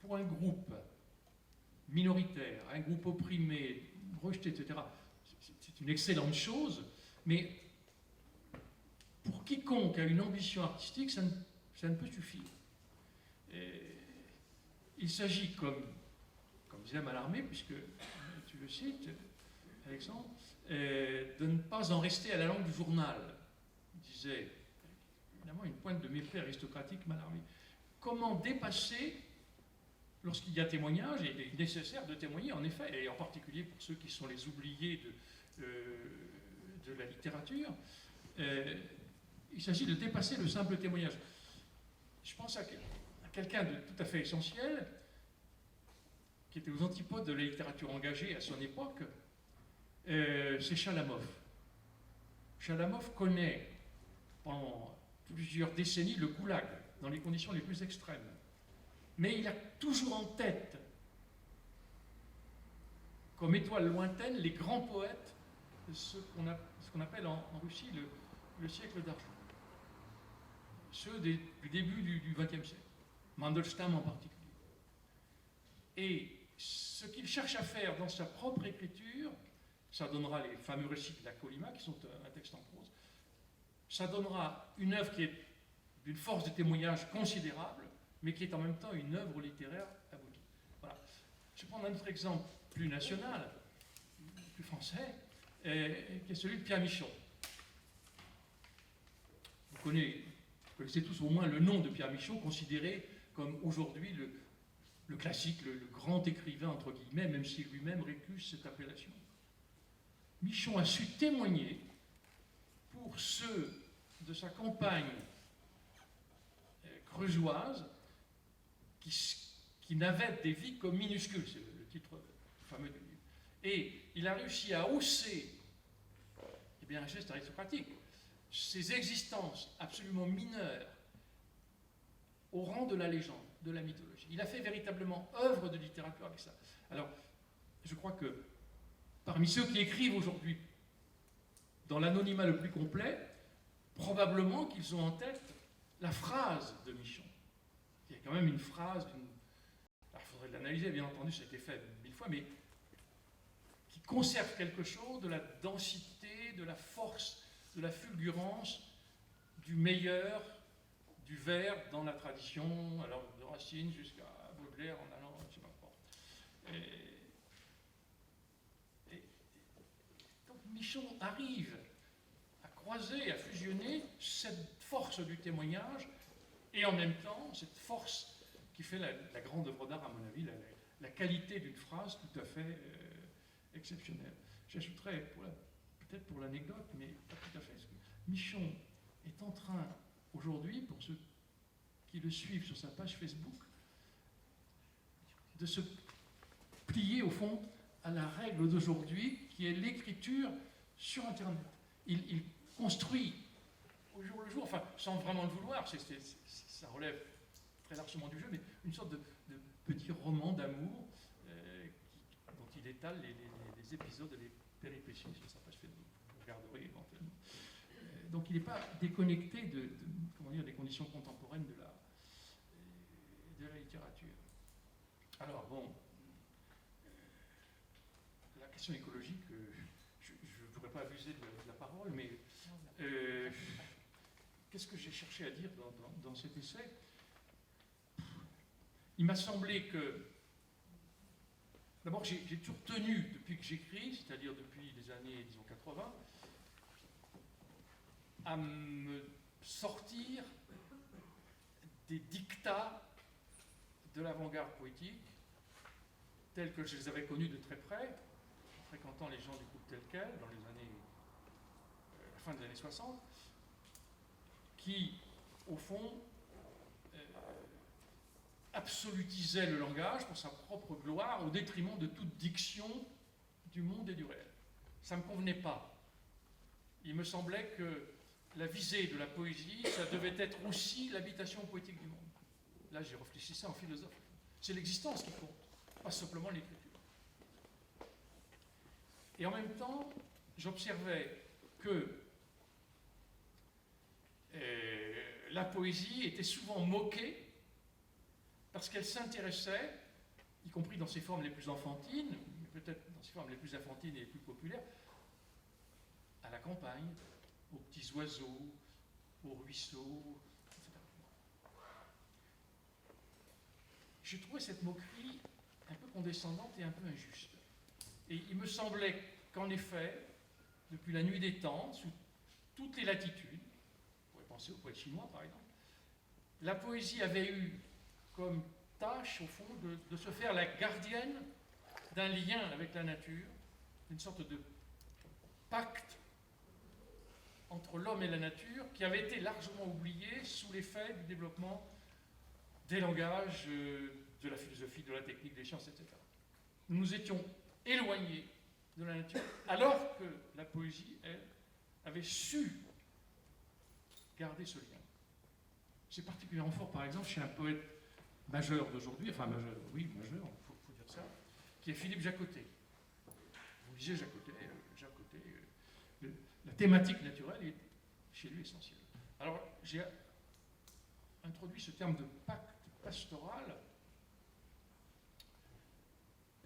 pour un groupe minoritaire, un groupe opprimé, rejeté, etc., c'est une excellente chose, mais pour quiconque a une ambition artistique, ça ne peut suffire. Il s'agit, comme disait Mallarmé, puisque tu le cites, Alexandre, de ne pas en rester à la langue du journal. Il disait, évidemment, une pointe de mépris aristocratique, Mallarmé. Comment dépasser, lorsqu'il y a témoignage, et il est nécessaire de témoigner, en effet, et en particulier pour ceux qui sont les oubliés de la littérature, il s'agit de dépasser le simple témoignage. Je pense à quelqu'un de tout à fait essentiel, qui était aux antipodes de la littérature engagée à son époque, c'est Chalamov. Chalamov connaît pendant plusieurs décennies le goulag, dans les conditions les plus extrêmes. Mais il a toujours en tête, comme étoile lointaine, les grands poètes, ce qu'on appelle en Russie le siècle d'argent. Ceux du début du XXe siècle, Mandelstam en particulier. Et ce qu'il cherche à faire dans sa propre écriture, ça donnera les fameux récits de la Colima, qui sont un texte en prose, ça donnera une œuvre qui est d'une force de témoignage considérable, mais qui est en même temps une œuvre littéraire aboutie. Voilà. Je vais prendre un autre exemple plus national, plus français, qui est celui de Pierre Michon. Vous connaissez tous au moins le nom de Pierre Michon, considéré comme aujourd'hui le classique, le grand écrivain, entre guillemets, même si lui-même récuse cette appellation. Michon a su témoigner pour ceux de sa campagne creusoise qui n'avaient des vies comme minuscules, c'est le titre fameux du livre. Et il a réussi à hausser, et bien un geste aristocratique, ces existences absolument mineures au rang de la légende, de la mythologie. Il a fait véritablement œuvre de littérature avec ça. Alors, je crois que parmi ceux qui écrivent aujourd'hui dans l'anonymat le plus complet, probablement qu'ils ont en tête la phrase de Michon. Il y a quand même une phrase d'une... Alors, il faudrait l'analyser, bien entendu, ça a été fait 1000 fois, mais qui conserve quelque chose de la densité, de la force, de la fulgurance, du meilleur, du vers dans la tradition, alors de Racine jusqu'à Baudelaire en allant, je ne sais pas quoi. Et donc Michon arrive à croiser, à fusionner cette force du témoignage et en même temps cette force qui fait la grande œuvre d'art, à mon avis, la qualité d'une phrase tout à fait exceptionnelle. J'ajouterais, peut-être pour l'anecdote, mais pas tout à fait, parce que Michon est en train, aujourd'hui, pour ceux qui le suivent sur sa page Facebook, de se plier, au fond, à la règle d'aujourd'hui, qui est l'écriture sur Internet. Il construit au jour le jour, enfin, sans vraiment le vouloir, ça relève très largement du jeu, mais une sorte de petit roman d'amour dont il étale les épisodes et les péripéties sur sa page Facebook. Vous regarderez éventuellement. Donc il n'est pas déconnecté des conditions contemporaines de la littérature. Alors bon, la question écologique, je ne voudrais pas abuser de la parole, mais qu'est-ce que j'ai cherché à dire dans cet essai? Il m'a semblé que, d'abord j'ai toujours tenu, depuis que j'écris, c'est-à-dire depuis les années, disons, 80, à me sortir des dictats de l'avant-garde poétique, tels que je les avais connus de très près, en fréquentant les gens du groupe tel quel, dans les années, la fin des années 60, qui, au fond, absolutisaient le langage pour sa propre gloire, au détriment de toute diction du monde et du réel. Ça ne me convenait pas. Il me semblait que la visée de la poésie, ça devait être aussi l'habitation poétique du monde. Là, j'ai réfléchi ça en philosophe. C'est l'existence qui compte, pas simplement l'écriture. Et en même temps, j'observais que la poésie était souvent moquée parce qu'elle s'intéressait, y compris dans ses formes les plus enfantines, mais peut-être dans ses formes les plus enfantines et les plus populaires, à la campagne, aux petits oiseaux, aux ruisseaux, etc. J'ai trouvé cette moquerie un peu condescendante et un peu injuste. Et il me semblait qu'en effet, depuis la nuit des temps, sous toutes les latitudes, on pourrait penser aux poètes chinois par exemple, la poésie avait eu comme tâche, au fond, de se faire la gardienne d'un lien avec la nature, d'une sorte de pacte entre l'homme et la nature, qui avait été largement oublié sous l'effet du développement des langages, de la philosophie, de la technique, des sciences, etc. Nous nous étions éloignés de la nature, alors que la poésie, elle, avait su garder ce lien. C'est particulièrement fort, par exemple, chez un poète majeur d'aujourd'hui, enfin majeur, oui, majeur, il faut dire ça, qui est Philippe Jacotet. Vous lisez Jacotet, la thématique naturelle est chez lui essentielle. Alors, j'ai introduit ce terme de pacte pastoral,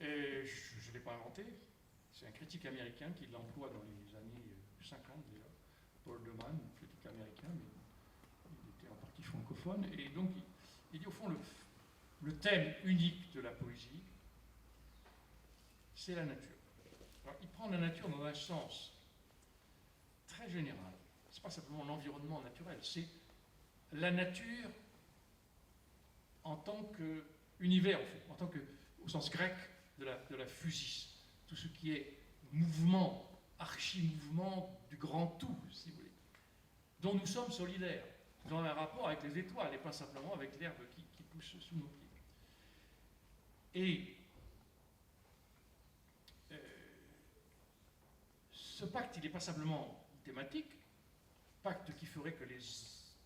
et je ne l'ai pas inventé, c'est un critique américain qui l'emploie dans les années 50 déjà, Paul Deman, critique américain, mais il était en partie francophone, et donc il dit au fond le thème unique de la poésie, c'est la nature. Alors, il prend la nature dans un sens très général. Ce n'est pas simplement l'environnement naturel, c'est la nature en tant qu'univers, en tant que, au sens grec de la physis, tout ce qui est mouvement, archi-mouvement du grand tout, si vous voulez, dont nous sommes solidaires, dans un rapport avec les étoiles et pas simplement avec l'herbe qui pousse sous nos pieds. Et ce pacte, il n'est pas simplement thématique, pacte qui ferait que les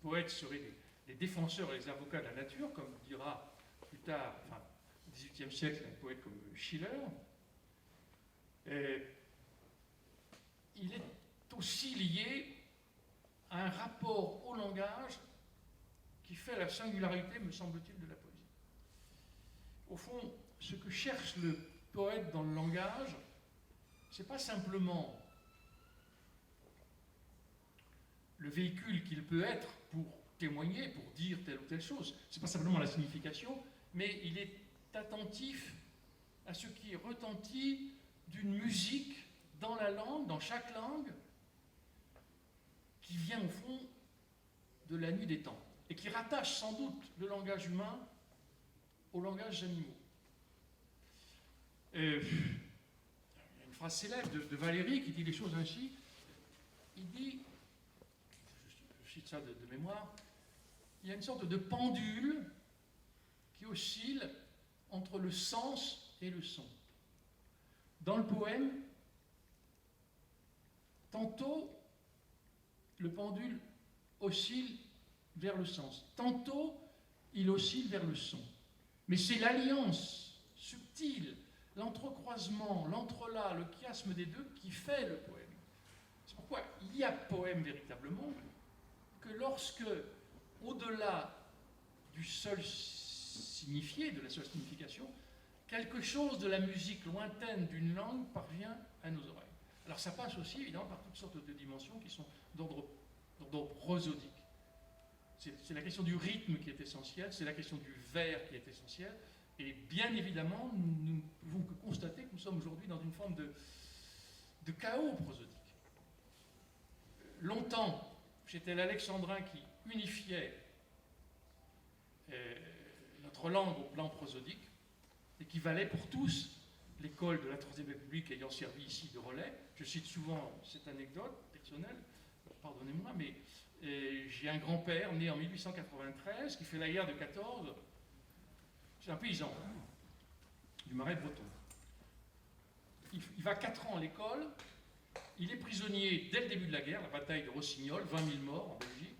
poètes seraient les défenseurs et les avocats de la nature, comme dira plus tard, enfin, au XVIIIe siècle, un poète comme Schiller. Il est aussi lié à un rapport au langage qui fait la singularité, me semble-t-il, de la poésie. Au fond, ce que cherche le poète dans le langage, c'est pas simplement le véhicule qu'il peut être pour témoigner, pour dire telle ou telle chose. C'est pas simplement la signification, mais il est attentif à ce qui retentit d'une musique dans la langue, dans chaque langue, qui vient au fond de la nuit des temps, et qui rattache sans doute le langage humain au langage animaux. Il y a une phrase célèbre de Valéry qui dit les choses ainsi. Il dit, je cite ça de mémoire, il y a une sorte de pendule qui oscille entre le sens et le son. Dans le poème, tantôt le pendule oscille vers le sens, tantôt il oscille vers le son. Mais c'est l'alliance subtile, l'entrecroisement, l'entrelac, le chiasme des deux qui fait le poème. C'est pourquoi il y a poème véritablement que lorsque, au-delà du seul signifié, de la seule signification, quelque chose de la musique lointaine d'une langue parvient à nos oreilles. Alors ça passe aussi évidemment par toutes sortes de dimensions qui sont d'ordre prosodique. C'est la question du rythme qui est essentielle, c'est la question du vers qui est essentielle, et bien évidemment, nous ne pouvons que constater que nous sommes aujourd'hui dans une forme de chaos prosodique. Longtemps, c'était l'alexandrin qui unifiait notre langue au plan prosodique, et qui valait pour tous, l'école de la Troisième République ayant servi ici de relais. Je cite souvent cette anecdote personnelle, pardonnez-moi, mais j'ai un grand-père né en 1893 qui fait la guerre de 14. C'est un paysan du Marais breton. Il va 4 ans à l'école, il est prisonnier dès le début de la guerre, la bataille de Rossignol, 20 000 morts en Belgique,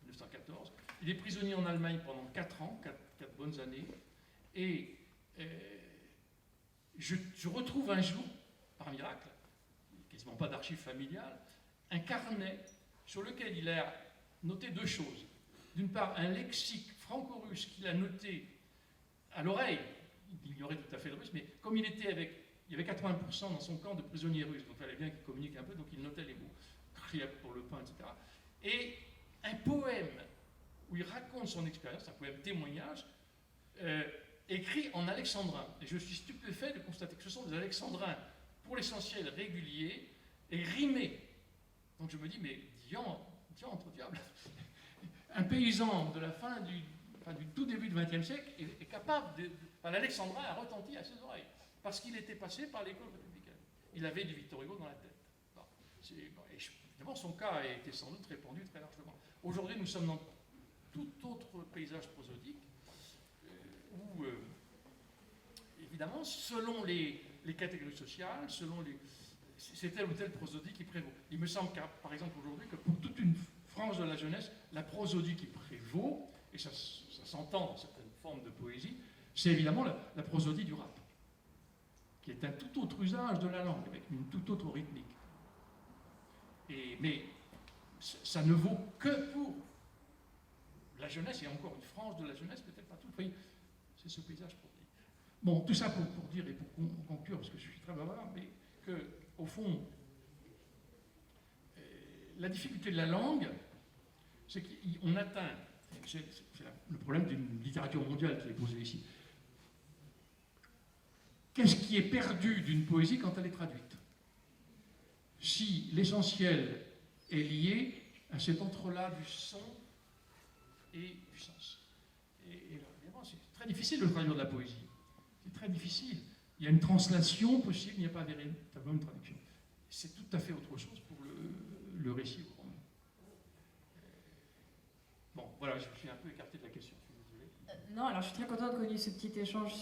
1914. Il est prisonnier en Allemagne pendant 4 ans, 4 bonnes années, et je retrouve un jour, par miracle, quasiment pas d'archives familiales, un carnet sur lequel il a noté 2 choses. D'une part, un lexique franco-russe qu'il a noté à l'oreille, il ignorait tout à fait le russe, mais comme il y avait 80% dans son camp de prisonniers russes, donc il fallait bien qu'il communique un peu, donc il notait les mots, Kriep pour le pain, etc. Et un poème où il raconte son expérience, un poème témoignage, écrit en alexandrin. Et je suis stupéfait de constater que ce sont des alexandrins, pour l'essentiel réguliers, et rimés. Donc je me dis, mais diantre, diable, un paysan de la fin du tout début du XXe siècle est capable l'alexandrin a retenti à ses oreilles, parce qu'il était passé par l'école républicaine. Il avait du Victor Hugo dans la tête. Évidemment, son cas a été sans doute répandu très largement. Aujourd'hui, nous sommes dans tout autre paysage prosodique, où, évidemment, selon les catégories sociales, c'est tel ou tel prosodie qui prévaut. Il me semble, par exemple, aujourd'hui, que pour toute une frange de la jeunesse, la prosodie qui prévaut, et ça s'entend dans certaines forme de poésie, c'est évidemment la prosodie du rap, qui est un tout autre usage de la langue, avec une toute autre rythmique. Mais ça ne vaut que pour la jeunesse, et encore une frange de la jeunesse, peut-être pas tout. Oui, c'est ce paysage pour dire. Bon, tout ça pour dire et pour conclure, parce que je suis très bavard, mais que, au fond, la difficulté de la langue, c'est qu'on atteint, c'est le problème d'une littérature mondiale qui est posé ici. Qu'est-ce qui est perdu d'une poésie quand elle est traduite? Si l'essentiel est lié à cet entrelac du son et du sens. Et évidemment, c'est très difficile de traduire de la poésie. C'est très difficile. Il y a une translation possible, il n'y a pas véritablement une traduction. C'est tout à fait autre chose pour le récit au roman. Bon, voilà, je me suis un peu écarté de la question. Non, alors je suis très contente qu'on ait eu ce petit échange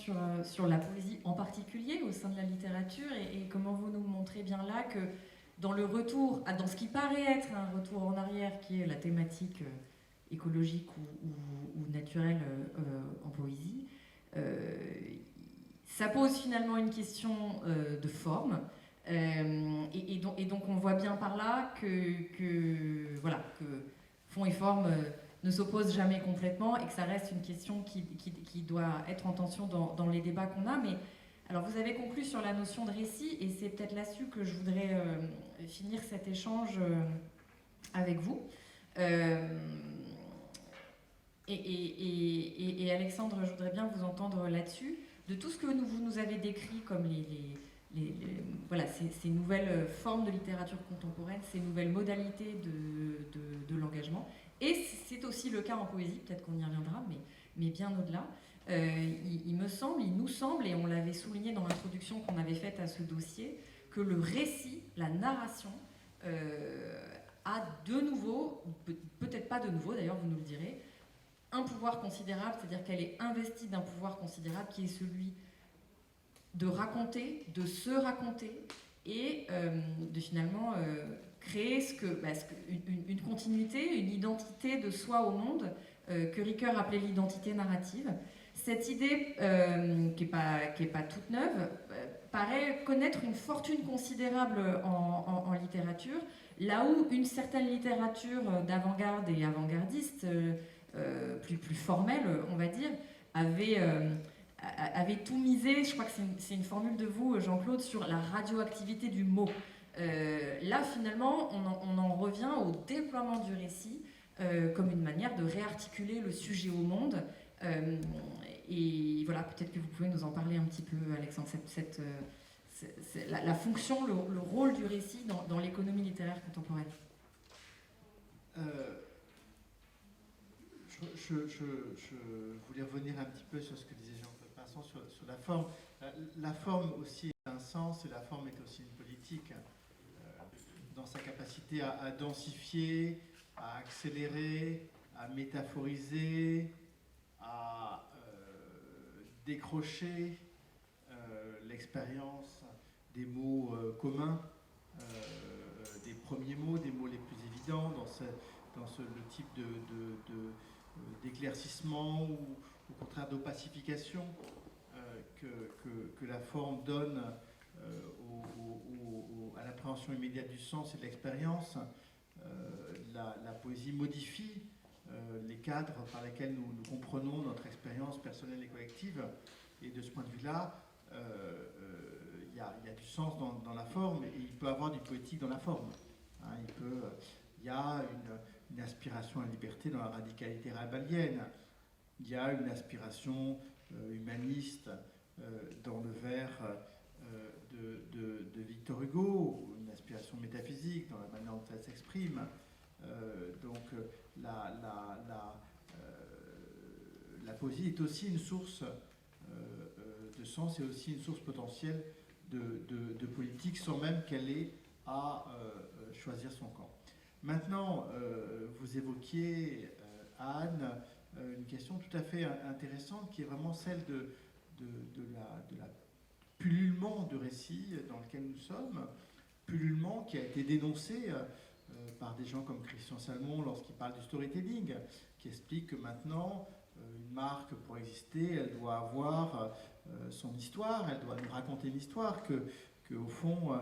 sur la poésie en particulier au sein de la littérature et comment vous nous montrez bien là que dans le retour, dans ce qui paraît être un retour en arrière qui est la thématique écologique ou naturelle en poésie, ça pose finalement une question de forme et donc on voit bien par là que fond et forme ne s'opposent jamais complètement et que ça reste une question qui doit être en tension dans les débats qu'on a. Mais alors vous avez conclu sur la notion de récit et c'est peut-être là-dessus que je voudrais finir cet échange avec vous. Et Alexandre, je voudrais bien vous entendre là-dessus. De tout ce que vous nous avez décrit comme ces nouvelles formes de littérature contemporaine, ces nouvelles modalités de l'engagement. Et c'est aussi le cas en poésie, peut-être qu'on y reviendra, mais bien au-delà. Il nous semble, et on l'avait souligné dans l'introduction qu'on avait faite à ce dossier, que le récit, la narration, a de nouveau, peut-être pas de nouveau d'ailleurs, vous nous le direz, un pouvoir considérable, c'est-à-dire qu'elle est investie d'un pouvoir considérable qui est celui de raconter, de se raconter et de finalement créer une continuité, une identité de soi au monde que Ricoeur appelait l'identité narrative. Cette idée, qui est pas toute neuve, paraît connaître une fortune considérable en littérature, là où une certaine littérature d'avant-garde et avant-gardiste, plus formelle, on va dire, avait tout misé, je crois que c'est une formule de vous, Jean-Claude, sur la radioactivité du mot. Là, finalement, on en revient au déploiement du récit comme une manière de réarticuler le sujet au monde. Et voilà, peut-être que vous pouvez nous en parler un petit peu, Alexandre, la fonction, le rôle du récit dans l'économie littéraire contemporaine. Je voulais revenir un petit peu sur ce que disait Jean-Claude Pinson sur la forme. La forme aussi est un sens et la forme est aussi une politique dans sa capacité à densifier, à accélérer, à métaphoriser, à décrocher l'expérience des mots communs, des premiers mots, des mots les plus évidents le type d'éclaircissement ou au contraire d'opacification que la forme donne à l'appréhension immédiate du sens et de l'expérience. La poésie modifie les cadres par lesquels nous comprenons notre expérience personnelle et collective. Et de ce point de vue-là, il y a du sens dans la forme et il peut y avoir du poétique dans la forme. Il y a une aspiration à la liberté dans la radicalité rabalienne. Il y a une aspiration humaniste dans le vers de Victor Hugo, une aspiration métaphysique dans la manière dont elle s'exprime. La poésie est aussi une source de sens et aussi une source potentielle de politique sans même qu'elle ait à choisir son camp. Maintenant, vous évoquiez, Anne, une question tout à fait intéressante qui est vraiment celle de la pullulement de récits dans lequel nous sommes, pullulement qui a été dénoncé par des gens comme Christian Salmon lorsqu'il parle du storytelling, qui explique que maintenant une marque, pour exister, elle doit avoir son histoire, elle doit nous raconter une histoire, que au fond,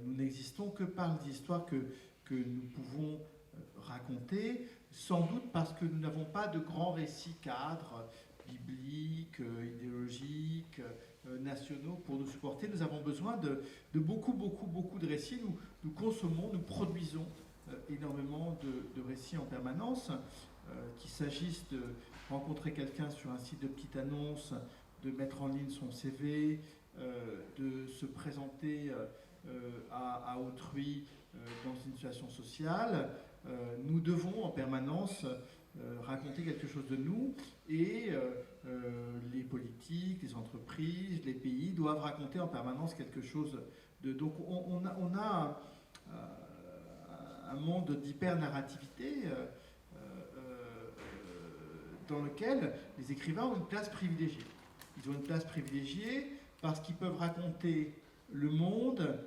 nous n'existons que par les histoires que nous pouvons raconter, sans doute parce que nous n'avons pas de grands récits cadres, bibliques, idéologiques, nationaux pour nous supporter. Nous avons besoin de beaucoup de récits. Nous consommons, nous produisons énormément de récits en permanence, qu'il s'agisse de rencontrer quelqu'un sur un site de petite annonce, de mettre en ligne son CV, de se présenter à autrui dans une situation sociale. Nous devons en permanence raconter quelque chose de nous, et les politiques, les entreprises, les pays doivent raconter en permanence quelque chose de... Donc on a un monde d'hyper-narrativité dans lequel les écrivains ont une place privilégiée. Ils ont une place privilégiée parce qu'ils peuvent raconter le monde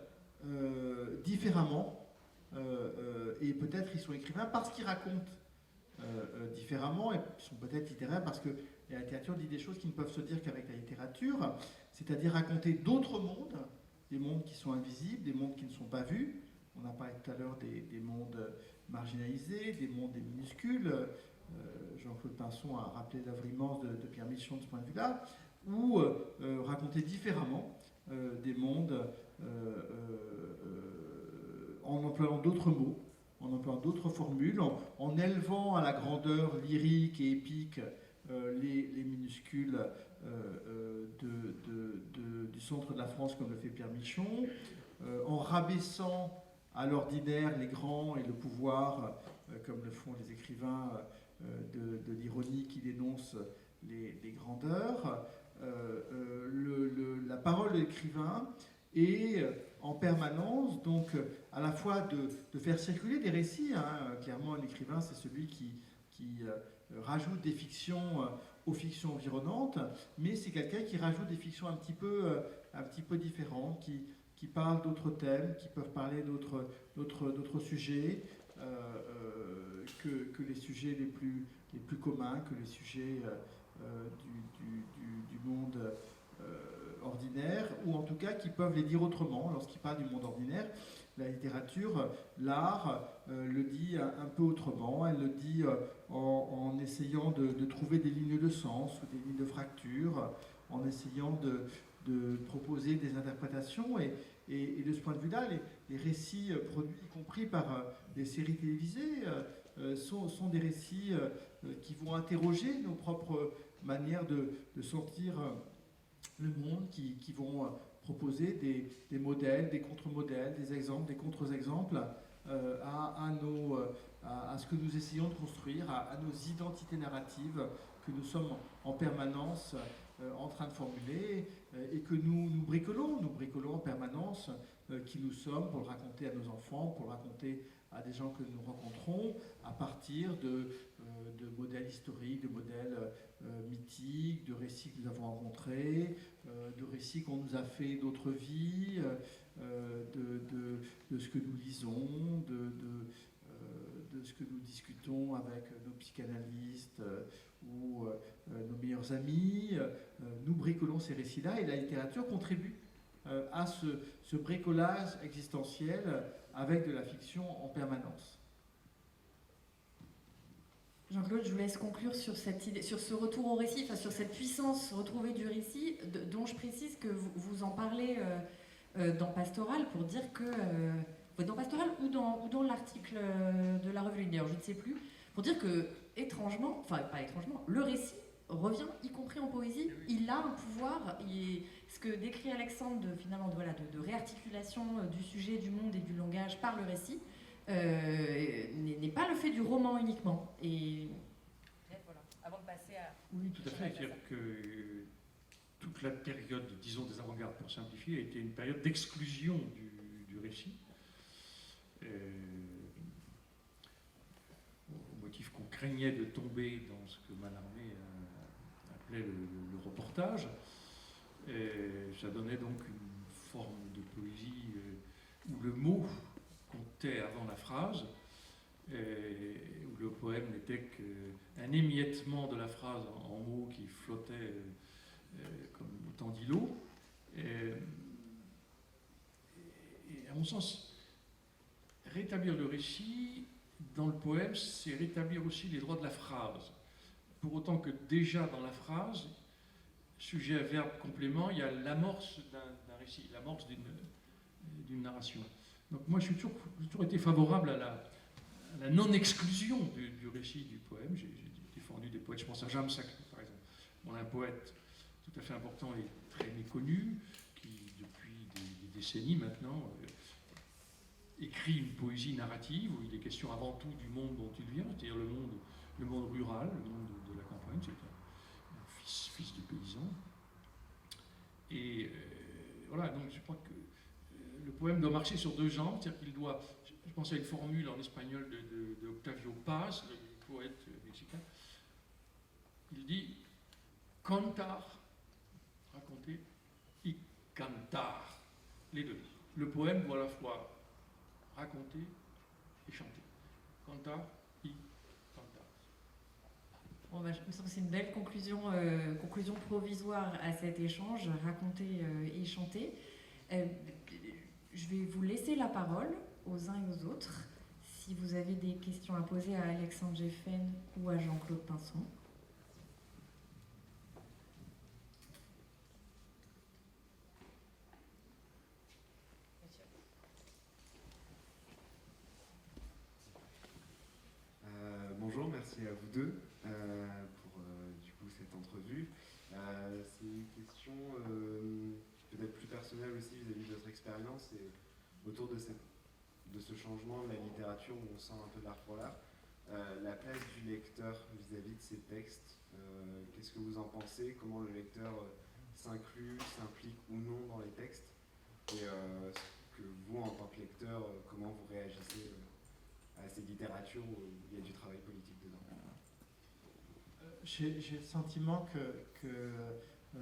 différemment, et peut-être ils sont écrivains parce qu'ils racontent différemment, et sont peut-être littéraires parce que la littérature dit des choses qui ne peuvent se dire qu'avec la littérature, c'est-à-dire raconter d'autres mondes, des mondes qui sont invisibles, des mondes qui ne sont pas vus. On a parlé tout à l'heure des mondes marginalisés, des mondes des minuscules. Jean-Claude Pinson a rappelé l'œuvre immense de Pierre Michon de ce point de vue-là, ou raconter différemment des mondes en employant d'autres mots, en employant d'autres formules, en élevant à la grandeur lyrique et épique les minuscules du centre de la France, comme le fait Pierre Michon, en rabaissant à l'ordinaire les grands et le pouvoir, comme le font les écrivains de l'ironie qui dénoncent les grandeurs. La parole de l'écrivain est en permanence, donc à la fois de faire circuler des récits. Clairement, un écrivain, c'est celui qui rajoute des fictions aux fictions environnantes, mais c'est quelqu'un qui rajoute des fictions un petit peu différentes, qui parlent d'autres thèmes, qui peuvent parler d'autres sujets que les sujets les plus communs, que les sujets du monde ordinaire, ou en tout cas qui peuvent les dire autrement. Lorsqu'il parle du monde ordinaire, la littérature, l'art le dit un peu autrement. Elle le dit en essayant de trouver des lignes de sens ou des lignes de fracture, en essayant de proposer des interprétations. Et de ce point de vue-là, les récits produits, y compris par des séries télévisées, sont des récits qui vont interroger nos propres manières de sentir le monde, qui vont proposer des modèles, des contre-modèles, des exemples, des contre-exemples à ce que nous essayons de construire, à nos identités narratives que nous sommes en permanence en train de formuler, et que nous bricolons en permanence qui nous sommes, pour le raconter à nos enfants, pour le raconter à des gens que nous rencontrons, à partir de modèles historiques, de modèles mythiques, de récits que nous avons rencontrés, de récits qu'on nous a fait d'autres vies, de ce que nous lisons, de ce que nous discutons avec nos psychanalystes ou nos meilleurs amis. Nous bricolons ces récits-là, et la littérature contribue à ce bricolage existentiel avec de la fiction en permanence. Jean-Claude, je vous laisse conclure sur cette idée, sur ce retour au récit, enfin sur cette puissance retrouvée du récit, dont je précise que vous en parlez dans Pastoral, pour dire que dans Pastoral ou dans l'article de la revue Lumière, je ne sais plus, pour dire que étrangement, enfin pas étrangement, le récit revient, y compris en poésie. Il a un pouvoir. Ce que décrit Alexandre de réarticulation du sujet, du monde et du langage par le récit n'est pas le fait du roman uniquement. Et voilà, avant de passer à... Oui, tout à fait. C'est-à-dire que toute la période, disons, des avant-gardes, pour simplifier, a été une période d'exclusion du récit. Au motif qu'on craignait de tomber dans ce que Mallarmé appelait le reportage. Ça donnait donc une forme de poésie où le mot comptait avant la phrase, où le poème n'était qu'un émiettement de la phrase en mots qui flottait comme autant d'îlots. Et à mon sens, rétablir le récit dans le poème, c'est rétablir aussi les droits de la phrase. Pour autant que déjà dans la phrase, sujet, verbe, complément, il y a l'amorce d'un récit, l'amorce d'une narration. Donc moi, j'ai toujours été favorable à la non-exclusion du récit du poème. J'ai défendu des poètes, je pense à Jean Sacre, par exemple. On a un poète tout à fait important et très méconnu, qui, depuis des décennies maintenant, écrit une poésie narrative où il est question avant tout du monde dont il vient, c'est-à-dire le monde rural, le monde de la campagne, c'est un fils de paysan. Et voilà, donc je crois que le poème doit marcher sur deux jambes, c'est-à-dire qu'il doit, je pense à une formule en espagnol de Octavio Paz, le poète mexicain, il dit « cantar », raconter, « y cantar », les deux. Le poème doit à la fois raconter et chanter. Cantar, y cantar. Bon, bah, je me sens que c'est une belle conclusion provisoire à cet échange, raconter et chanter. Je vais vous laisser la parole aux uns et aux autres. Si vous avez des questions à poser à Alexandre Geffen ou à Jean-Claude Pinson. Bonjour, merci à vous deux pour du coup cette entrevue. C'est une question peut-être plus personnelle aussi vis-à-vis de votre expérience et autour de ce changement de la littérature où on sent un peu de l'art pour l'art. La place du lecteur vis-à-vis de ces textes, qu'est-ce que vous en pensez? Comment le lecteur s'inclut, s'implique ou non dans les textes? Et que vous, en tant que lecteur, comment vous réagissez à ces littératures où il y a du travail politique dedans? J'ai le sentiment que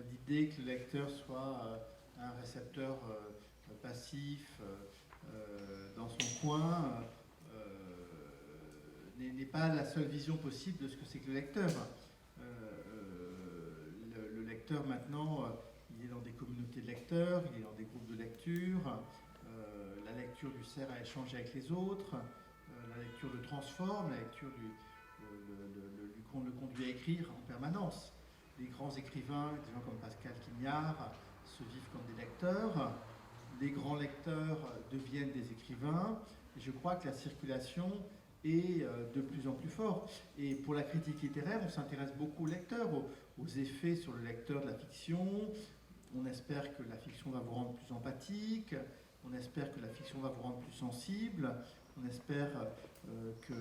l'idée que le lecteur soit un récepteur passif dans son coin n'est pas la seule vision possible de ce que c'est que le lecteur. Le lecteur maintenant, il est dans des communautés de lecteurs, il est dans des groupes de lecture, la lecture lui sert à échanger avec les autres, la lecture le transforme, la lecture le conduit à écrire en permanence. Les grands écrivains, des gens comme Pascal Quignard, se vivent comme des lecteurs. Les grands lecteurs deviennent des écrivains. Et je crois que la circulation est de plus en plus forte. Et pour la critique littéraire, on s'intéresse beaucoup aux lecteurs, aux effets sur le lecteur de la fiction. On espère que la fiction va vous rendre plus empathique. On espère que la fiction va vous rendre plus sensible. On espère que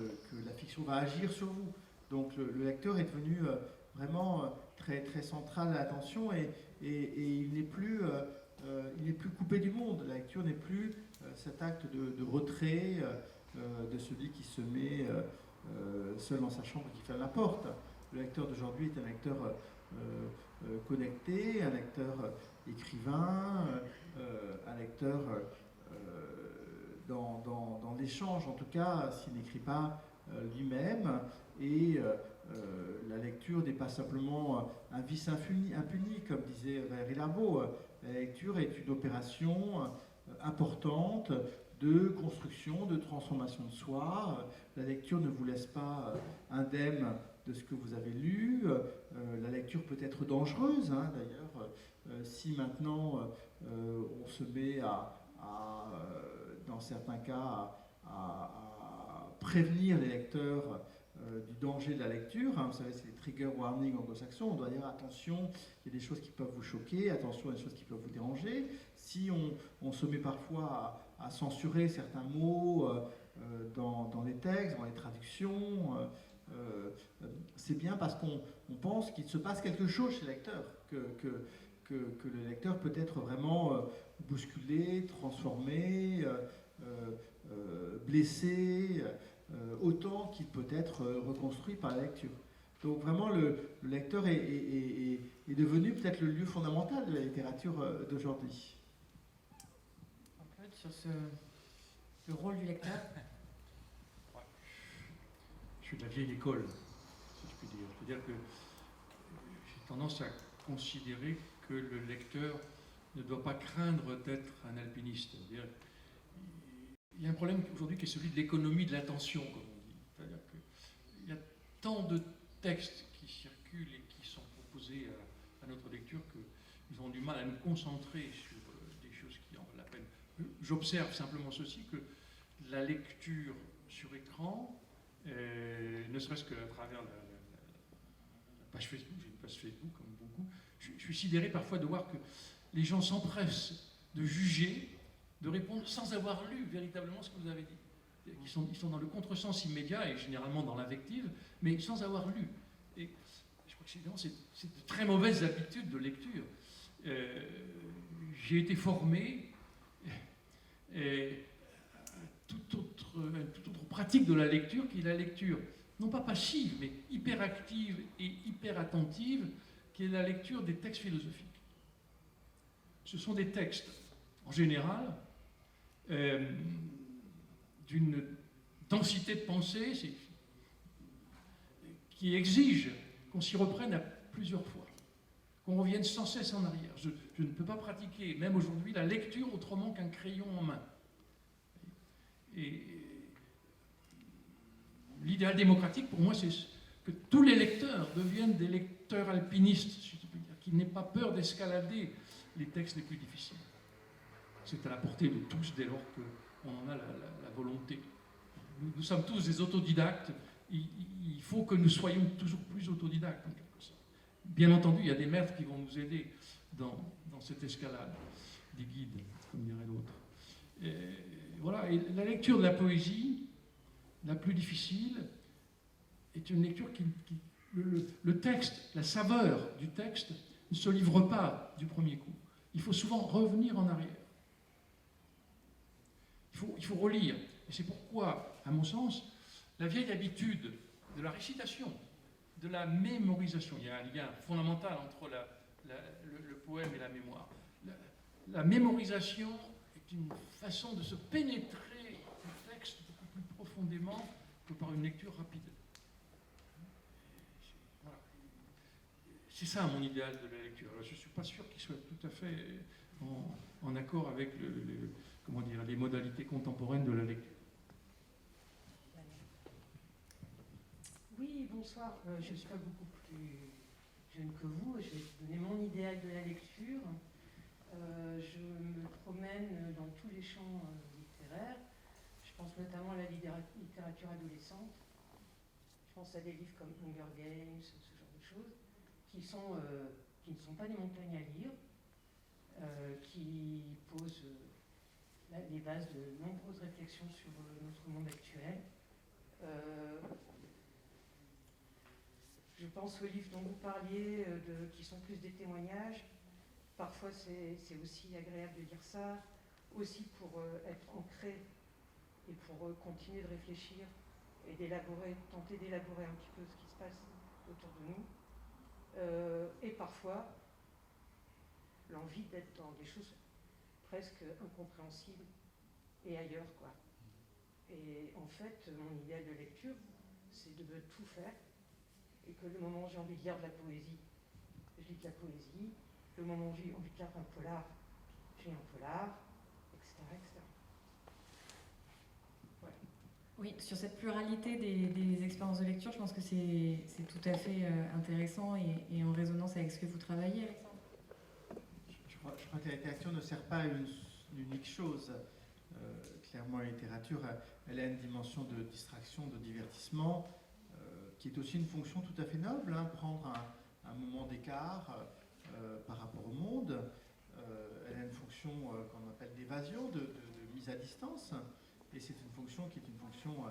la fiction va agir sur vous. Donc le lecteur est devenu vraiment très, très central à l'attention et il n'est plus coupé du monde. La lecture n'est plus cet acte de retrait de celui qui se met seul dans sa chambre et qui ferme la porte. Le lecteur d'aujourd'hui est un lecteur connecté, un lecteur écrivain, un lecteur dans l'échange, en tout cas, s'il n'écrit pas lui-même. Et la lecture n'est pas simplement un vice impuni, comme disait Valérie Larbaud. La lecture est une opération importante de construction, de transformation de soi. La lecture ne vous laisse pas indemne de ce que vous avez lu. La lecture peut être dangereuse, hein, d'ailleurs. Si maintenant on se met dans certains cas, à prévenir les lecteurs du danger de la lecture. Hein, vous savez, c'est les trigger warnings anglo-saxons. On doit dire attention, il y a des choses qui peuvent vous choquer, attention, il y a des choses qui peuvent vous déranger. Si on se met parfois à censurer certains mots dans les textes, dans les traductions, c'est bien parce qu'on pense qu'il se passe quelque chose chez le lecteur, que le lecteur peut être vraiment bousculé, transformé, blessé, autant qu'il peut être reconstruit par la lecture. Donc vraiment, le lecteur est devenu peut-être le lieu fondamental de la littérature d'aujourd'hui. Un peu sur le rôle du lecteur. je suis de la vieille école, si je puis dire. C'est-à-dire que j'ai tendance à considérer que le lecteur ne doit pas craindre d'être un alpiniste. C'est-à-dire, il y a un problème aujourd'hui qui est celui de l'économie de l'attention, comme on dit. C'est-à-dire qu'il y a tant de textes qui circulent et qui sont proposés à notre lecture qu'ils ont du mal à nous concentrer sur des choses qui en valent la peine. J'observe simplement ceci, que la lecture sur écran, ne serait-ce qu'à travers la page Facebook, j'ai une page Facebook comme beaucoup, je suis sidéré parfois de voir que les gens s'empressent de juger, de répondre sans avoir lu véritablement ce que vous avez dit. Ils sont dans le contresens immédiat et généralement dans l'invective, mais sans avoir lu. Et je crois que c'est de très mauvaises habitudes de lecture. J'ai été formé à toute autre pratique de la lecture qui est la lecture, non pas passive, mais hyperactive et hyper attentive, qui est la lecture des textes philosophiques. Ce sont des textes, en général, d'une densité de pensée qui exige qu'on s'y reprenne à plusieurs fois, qu'on revienne sans cesse en arrière. Je ne peux pas pratiquer, même aujourd'hui, la lecture autrement qu'un crayon en main. Et l'idéal démocratique, pour moi, c'est que tous les lecteurs deviennent des lecteurs alpinistes, si je puis dire, qui n'aient pas peur d'escalader les textes les plus difficiles. C'est à la portée de tous dès lors qu'on en a la volonté. Nous sommes tous des autodidactes. Il faut que nous soyons toujours plus autodidactes, en quelque sorte. Bien entendu, il y a des maîtres qui vont nous aider dans cette escalade, des guides, comme dirait l'autre. Voilà. Et la lecture de la poésie, la plus difficile, est une lecture le texte, la saveur du texte, ne se livre pas du premier coup. Il faut souvent revenir en arrière. Il faut relire. Et c'est pourquoi, à mon sens, la vieille habitude de la récitation, de la mémorisation, il y a un lien fondamental entre le poème et la mémoire. La mémorisation est une façon de se pénétrer le texte beaucoup plus profondément que par une lecture rapide. Voilà. C'est ça mon idéal de la lecture. Alors, je ne suis pas sûr qu'il soit tout à fait en accord avec les modalités contemporaines de la lecture. Oui, bonsoir. Je ne suis pas beaucoup plus jeune que vous. Je vais vous donner mon idéal de la lecture. Je me promène dans tous les champs littéraires. Je pense notamment à la littérature adolescente. Je pense à des livres comme Hunger Games, ce genre de choses, qui ne sont pas des montagnes à lire, qui posent les bases de nombreuses réflexions sur notre monde actuel. Je pense aux livres dont vous parliez, qui sont plus des témoignages. Parfois, c'est aussi agréable de lire ça, aussi pour être ancré et pour continuer de réfléchir et tenter d'élaborer un petit peu ce qui se passe autour de nous. Et parfois, l'envie d'être dans des choses presque incompréhensibles et ailleurs, quoi. Et en fait, mon idéal de lecture, c'est de tout faire. Et que le moment où j'ai envie de lire de la poésie, je lis de la poésie. Le moment où j'ai envie de lire un polar, j'ai un polar, etc. etc. Voilà. Oui, sur cette pluralité des expériences de lecture, je pense que c'est tout à fait intéressant et en résonance avec ce que vous travaillez, Alexandre. Je crois que la littérature ne sert pas à une unique chose. Clairement, la littérature, elle a une dimension de distraction, de divertissement, qui est aussi une fonction tout à fait noble, prendre un moment d'écart par rapport au monde. Elle a une fonction qu'on appelle d'évasion, de mise à distance, et c'est une fonction qui est une fonction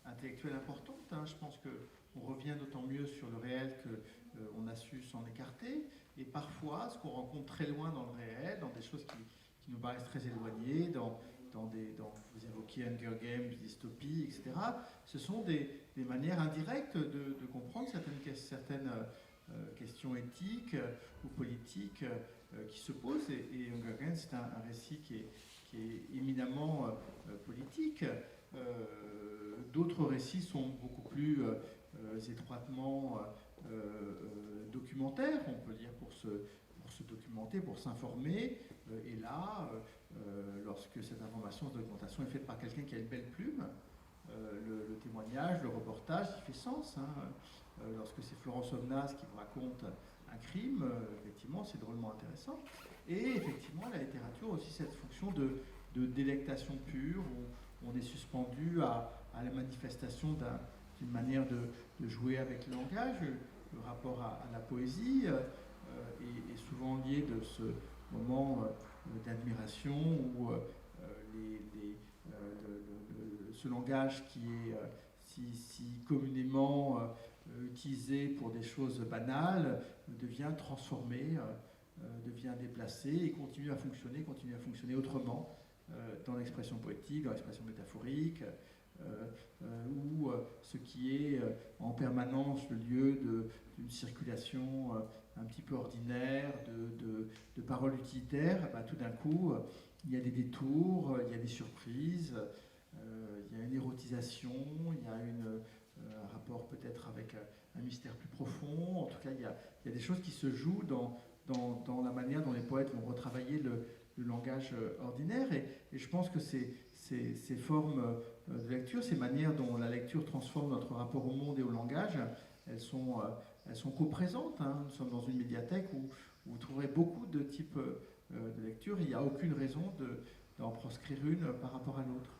intellectuelle importante. Je pense qu'on revient d'autant mieux sur le réel qu'on a su s'en écarter, et parfois, ce qu'on rencontre très loin dans le réel, dans des choses qui nous paraissent très éloignées, vous évoquiez Hunger Games, dystopie, etc. Ce sont des manières indirectes de comprendre certaines questions éthiques ou politiques qui se posent. Et Hunger Games, c'est un récit qui est éminemment politique, D'autres récits sont beaucoup plus étroitement documentaires, on peut dire, pour se documenter, pour s'informer. Et là, lorsque cette information, cette documentation est faite par quelqu'un qui a une belle plume, le témoignage, le reportage, il fait sens. Lorsque c'est Florence Omnas qui vous raconte un crime, effectivement, c'est drôlement intéressant. Et effectivement, la littérature a aussi cette fonction de délectation pure, où on est suspendu à la manifestation d'une manière de jouer avec le langage. Le rapport à la poésie est souvent lié de ce moment d'admiration où ce langage qui est si communément utilisé pour des choses banales devient transformé, devient déplacé et continue à fonctionner autrement dans l'expression poétique, dans l'expression métaphorique, où ce qui est en permanence le lieu d'une circulation un petit peu ordinaire, de paroles utilitaires, tout d'un coup, il y a des détours, il y a des surprises, il y a une érotisation, il y a un rapport peut-être avec un mystère plus profond. En tout cas, il y a des choses qui se jouent dans la manière dont les poètes vont retravailler le langage ordinaire. Et je pense que ces formes de lecture, ces manières dont la lecture transforme notre rapport au monde et au langage, elles sont coprésentes. Nous sommes dans une médiathèque où vous trouverez beaucoup de types de lecture. Il n'y a aucune raison d'en proscrire une par rapport à l'autre.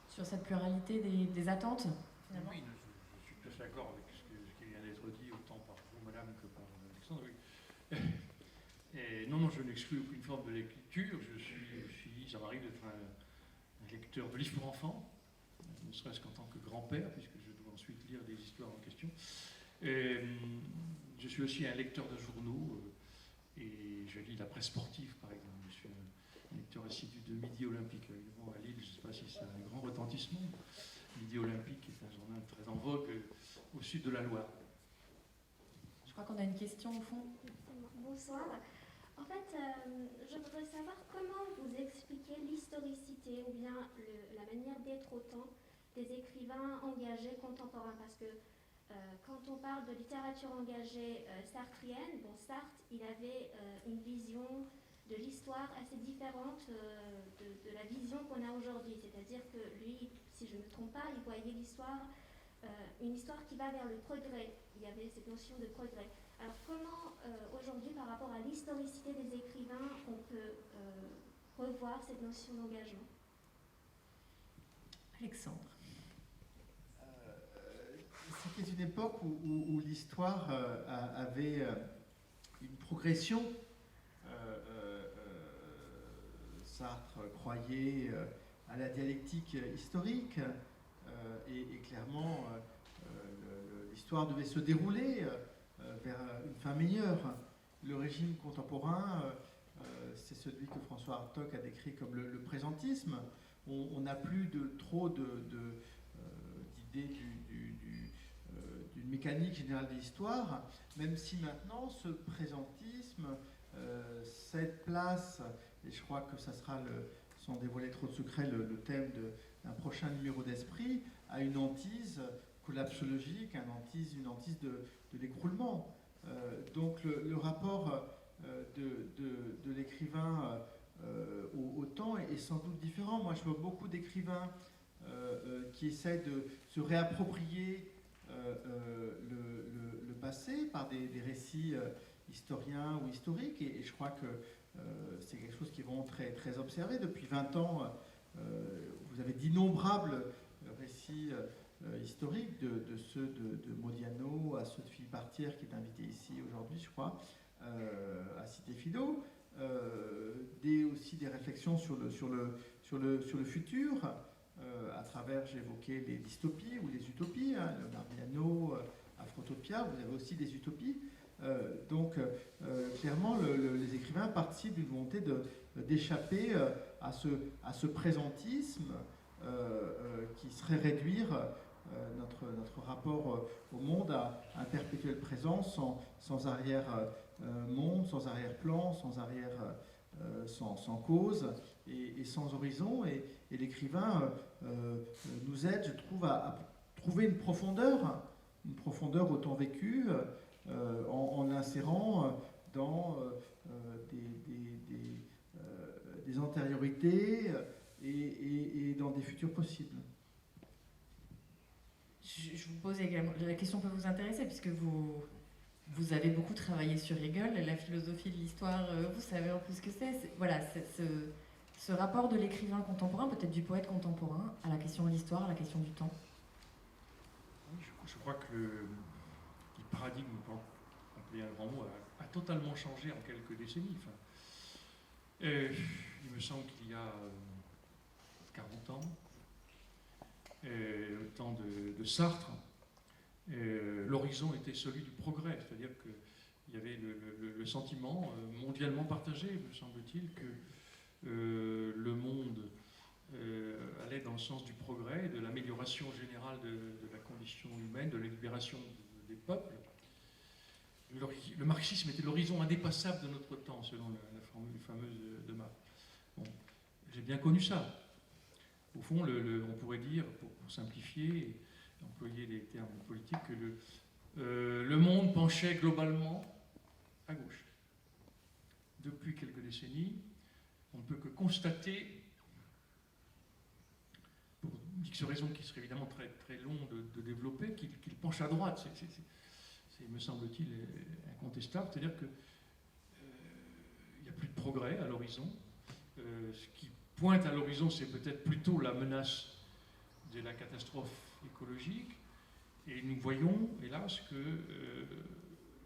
Sur cette pluralité des attentes, finalement. Oui, je suis tout à fait d'accord avec ce qui vient d'être dit, autant par vous, madame, que par Alexandre. Oui. Et non, je n'exclus aucune forme de lecture. Ça m'arrive d'être un lecteur de livres pour enfants, ne serait-ce qu'en tant que grand-père, puisque je dois ensuite lire des histoires en question. Et, je suis aussi un lecteur de journaux, et je lis la presse sportive, par exemple. Je suis un lecteur assidu de Midi Olympique. Évidemment, à Lille, je ne sais pas si c'est un grand retentissement. Midi Olympique est un journal très en vogue au sud de la Loire. Je crois qu'on a une question au fond. Bonsoir. En fait, je voudrais savoir comment vous expliquez l'historicité ou bien la manière d'être au temps des écrivains engagés contemporains. Parce que quand on parle de littérature engagée sartrienne, Sartre, il avait une vision de l'histoire assez différente de la vision qu'on a aujourd'hui. C'est-à-dire que lui, si je ne me trompe pas, il voyait l'histoire, une histoire qui va vers le progrès. Il y avait cette notion de progrès. Alors comment, aujourd'hui, par rapport à l'historicité des écrivains, on peut revoir cette notion d'engagement? Alexandre. C'était une époque où l'histoire avait une progression. Sartre croyait à la dialectique historique et clairement l'histoire devait se dérouler vers une fin meilleure. Le régime contemporain, c'est celui que François Hartog a décrit comme le présentisme. On n'a plus trop d'idées d'une mécanique générale de l'histoire, même si maintenant ce présentisme, cette place, et je crois que ça sera, sans dévoiler trop de secrets, le thème d'un prochain numéro d'Esprit, a une hantise collapsologique, une hantise de l'écroulement. Donc le rapport de l'écrivain au temps est sans doute différent. Moi, je vois beaucoup d'écrivains qui essaient de se réapproprier le passé par des récits historiens ou historiques, et je crois que c'est quelque chose qui est vraiment très, très observé. Depuis 20 ans, vous avez d'innombrables récits historiques, de ceux de Modiano à ceux de Philippe Artière, qui est invité ici aujourd'hui, je crois, à Cité Philo, aussi des réflexions sur le futur, à travers, j'évoquais les dystopies ou les utopies, Leonardiano, Afrotopia, vous avez aussi des utopies. Donc, clairement, les écrivains participent d'une volonté d'échapper à ce présentisme qui serait réduire notre rapport au monde à un perpétuel présent sans arrière-monde, sans arrière-plan, sans cause et sans horizon. Et l'écrivain vous aide, je trouve, à trouver une profondeur au temps vécu, en insérant dans des antériorités et dans des futurs possibles. Je vous pose également, la question peut vous intéresser puisque vous avez beaucoup travaillé sur Hegel, la philosophie de l'histoire, vous savez un peu ce que c'est. Voilà, ce rapport de l'écrivain contemporain, peut-être du poète contemporain, à la question de l'histoire, à la question du temps. Je crois que le paradigme, pour employer un grand mot, a totalement changé en quelques décennies. Enfin, il me semble qu'il y a 40 ans, au temps de Sartre, l'horizon était celui du progrès, c'est-à-dire qu'il y avait le sentiment mondialement partagé, me semble-t-il, que le monde allait dans le sens du progrès, de l'amélioration générale de la condition humaine, de la libération des peuples. Le marxisme était l'horizon indépassable de notre temps, selon la formule fameuse de Marx. Bon, j'ai bien connu ça. Au fond, on pourrait dire, pour simplifier et employer les termes politiques, que le monde penchait globalement à gauche. Depuis quelques décennies, on ne peut que constater, pour X raisons qui seraient évidemment très, très long de développer, qu'il penche à droite. C'est, me semble-t-il, incontestable. C'est-à-dire qu'il n'y a plus de progrès à l'horizon. Ce qui pointe à l'horizon, c'est peut-être plutôt la menace de la catastrophe écologique. Et nous voyons, hélas, que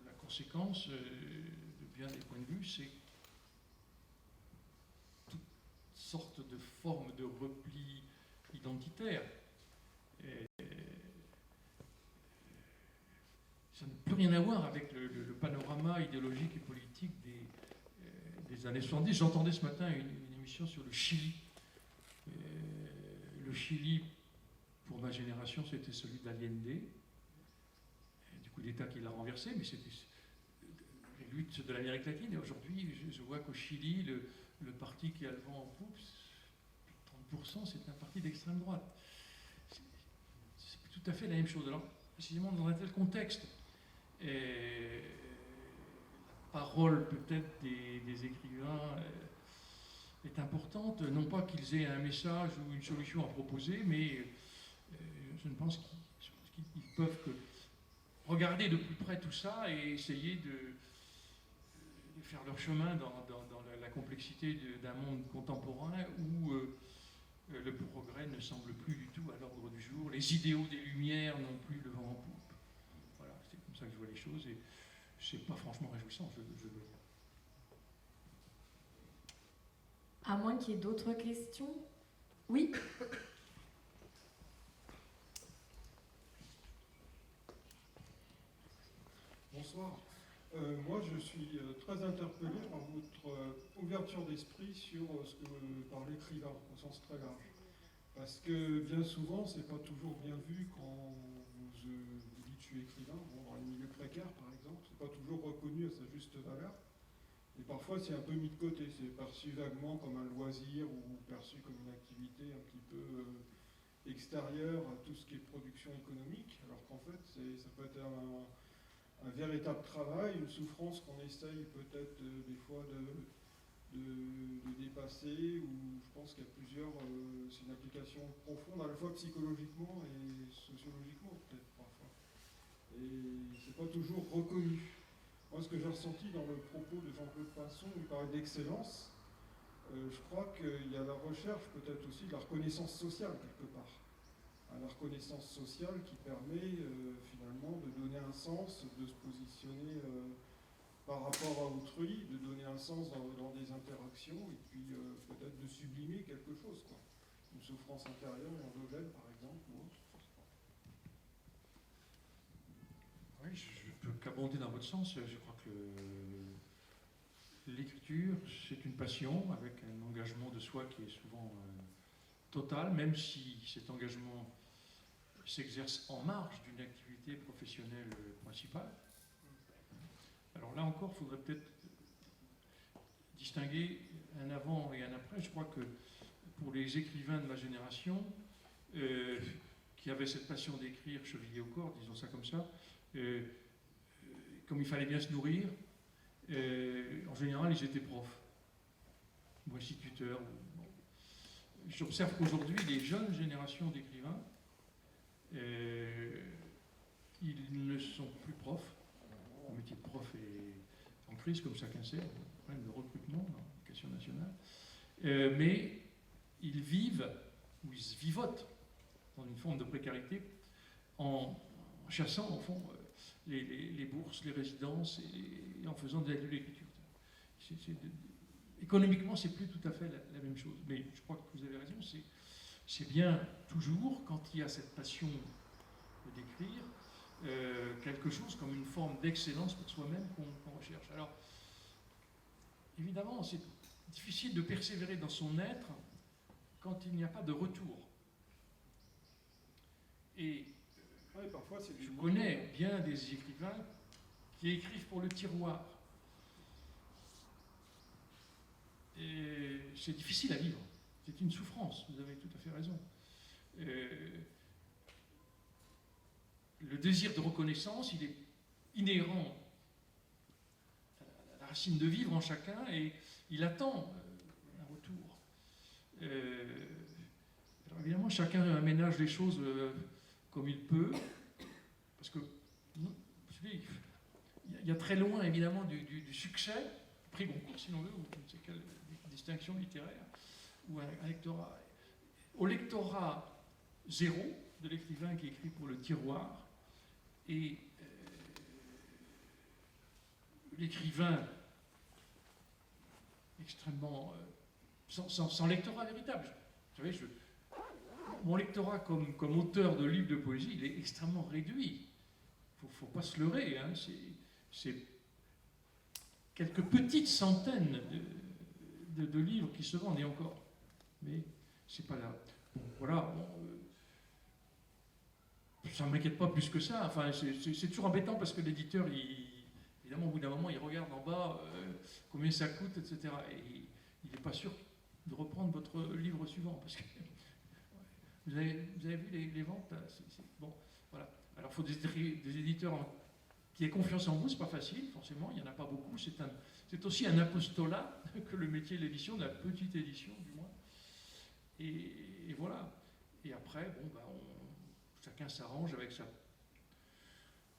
la conséquence, de bien des points de vue, c'est toute sorte de forme de repli identitaire. Et ça n'a plus rien à voir avec le panorama idéologique et politique des années 70. J'entendais ce matin une émission sur le Chili. Le Chili, pour ma génération, c'était celui d'Allende, du coup d'État qui l'a renversé, mais c'était les luttes de l'Amérique latine. Et aujourd'hui, je vois qu'au Chili, le parti qui a le vent en poupe, 30%, c'est un parti d'extrême droite. C'est tout à fait la même chose. Alors, précisément dans un tel contexte, la parole peut-être des écrivains est importante, non pas qu'ils aient un message ou une solution à proposer, mais je ne pense qu'ils peuvent que regarder de plus près tout ça et essayer de faire leur chemin dans la complexité d'un monde contemporain où le progrès ne semble plus du tout à l'ordre du jour, les idéaux des Lumières n'ont plus le vent en poupe. Voilà, c'est comme ça que je vois les choses et c'est pas franchement réjouissant, je dois dire. À moins qu'il y ait d'autres questions. Oui. Bonsoir. Moi, je suis très interpellé par votre ouverture d'esprit sur ce que par l'écrivain, au sens très large. Parce que bien souvent, c'est pas toujours bien vu quand vous dites je suis écrivain. Bon, dans les milieux précaires, par exemple, c'est pas toujours reconnu à sa juste valeur. Et parfois, c'est un peu mis de côté. C'est perçu vaguement comme un loisir ou perçu comme une activité un petit peu extérieure à tout ce qui est production économique. Alors qu'en fait, ça peut être un véritable travail, une souffrance qu'on essaye peut-être des fois de dépasser. Ou je pense qu'il y a plusieurs... c'est une application profonde, à la fois psychologiquement et sociologiquement, peut-être parfois. Et c'est pas toujours reconnu. Moi, ce que j'ai ressenti dans le propos de Jean-Claude Pinson, il parlait d'excellence. Je crois qu'il y a la recherche peut-être aussi de la reconnaissance sociale, quelque part. La reconnaissance sociale qui permet finalement de donner un sens, de se positionner par rapport à autrui, de donner un sens dans des interactions, et puis peut-être de sublimer quelque chose, quoi. Une souffrance intérieure, endogène, par exemple, ou autre. Oui, je ne peux qu'abonder dans votre sens. Je crois que l'écriture, c'est une passion avec un engagement de soi qui est souvent total, même si cet engagement s'exerce en marge d'une activité professionnelle principale. Alors là encore, il faudrait peut-être distinguer un avant et un après. Je crois que pour les écrivains de ma génération, qui avaient cette passion d'écrire chevillée au corps, disons ça comme ça, comme il fallait bien se nourrir, en général, ils étaient profs ou instituteurs. Bon. J'observe qu'aujourd'hui, les jeunes générations d'écrivains, ils ne sont plus profs. Le métier de prof est en crise, comme chacun sait, problème de recrutement dans l'éducation nationale. Mais ils vivent, ou ils vivotent, dans une forme de précarité, en chassant, au fond, les bourses, les résidences, et en faisant de l'aide de l'écriture. Économiquement, c'est plus tout à fait la même chose. Mais je crois que vous avez raison, c'est bien toujours, quand il y a cette passion d'écrire, quelque chose comme une forme d'excellence pour soi-même qu'on recherche. Alors, évidemment, c'est difficile de persévérer dans son être quand il n'y a pas de retour. Et Ouais, parfois, c'est je connais bien des écrivains qui écrivent pour le tiroir. Et c'est difficile à vivre. C'est une souffrance, vous avez tout à fait raison. Le désir de reconnaissance, il est inhérent à la racine de vivre en chacun et il attend un retour. Alors évidemment, chacun aménage les choses comme il peut, parce que vous savez, il y a très loin évidemment du succès, prix Goncourt si l'on veut, ou je ne sais quelle distinction littéraire, ou un lectorat. Au lectorat zéro de l'écrivain qui écrit pour le tiroir, et l'écrivain extrêmement sans lectorat véritable. Vous savez, mon lectorat comme auteur de livres de poésie, il est extrêmement réduit. Il ne faut pas se leurrer. Hein. C'est quelques petites centaines de livres qui se vendent, et encore. Mais c'est pas là. Bon, voilà. Bon, ça ne m'inquiète pas plus que ça. Enfin, c'est toujours embêtant parce que l'éditeur, évidemment, au bout d'un moment, il regarde en bas combien ça coûte, etc. Et il n'est pas sûr de reprendre votre livre suivant. Parce que vous avez vu les ventes là, bon, voilà. Alors, il faut des éditeurs qui aient confiance en vous. C'est pas facile, forcément. Il n'y en a pas beaucoup. C'est aussi un apostolat que le métier de l'édition, de la petite édition, du moins. Et voilà. Et après, bon, chacun s'arrange avec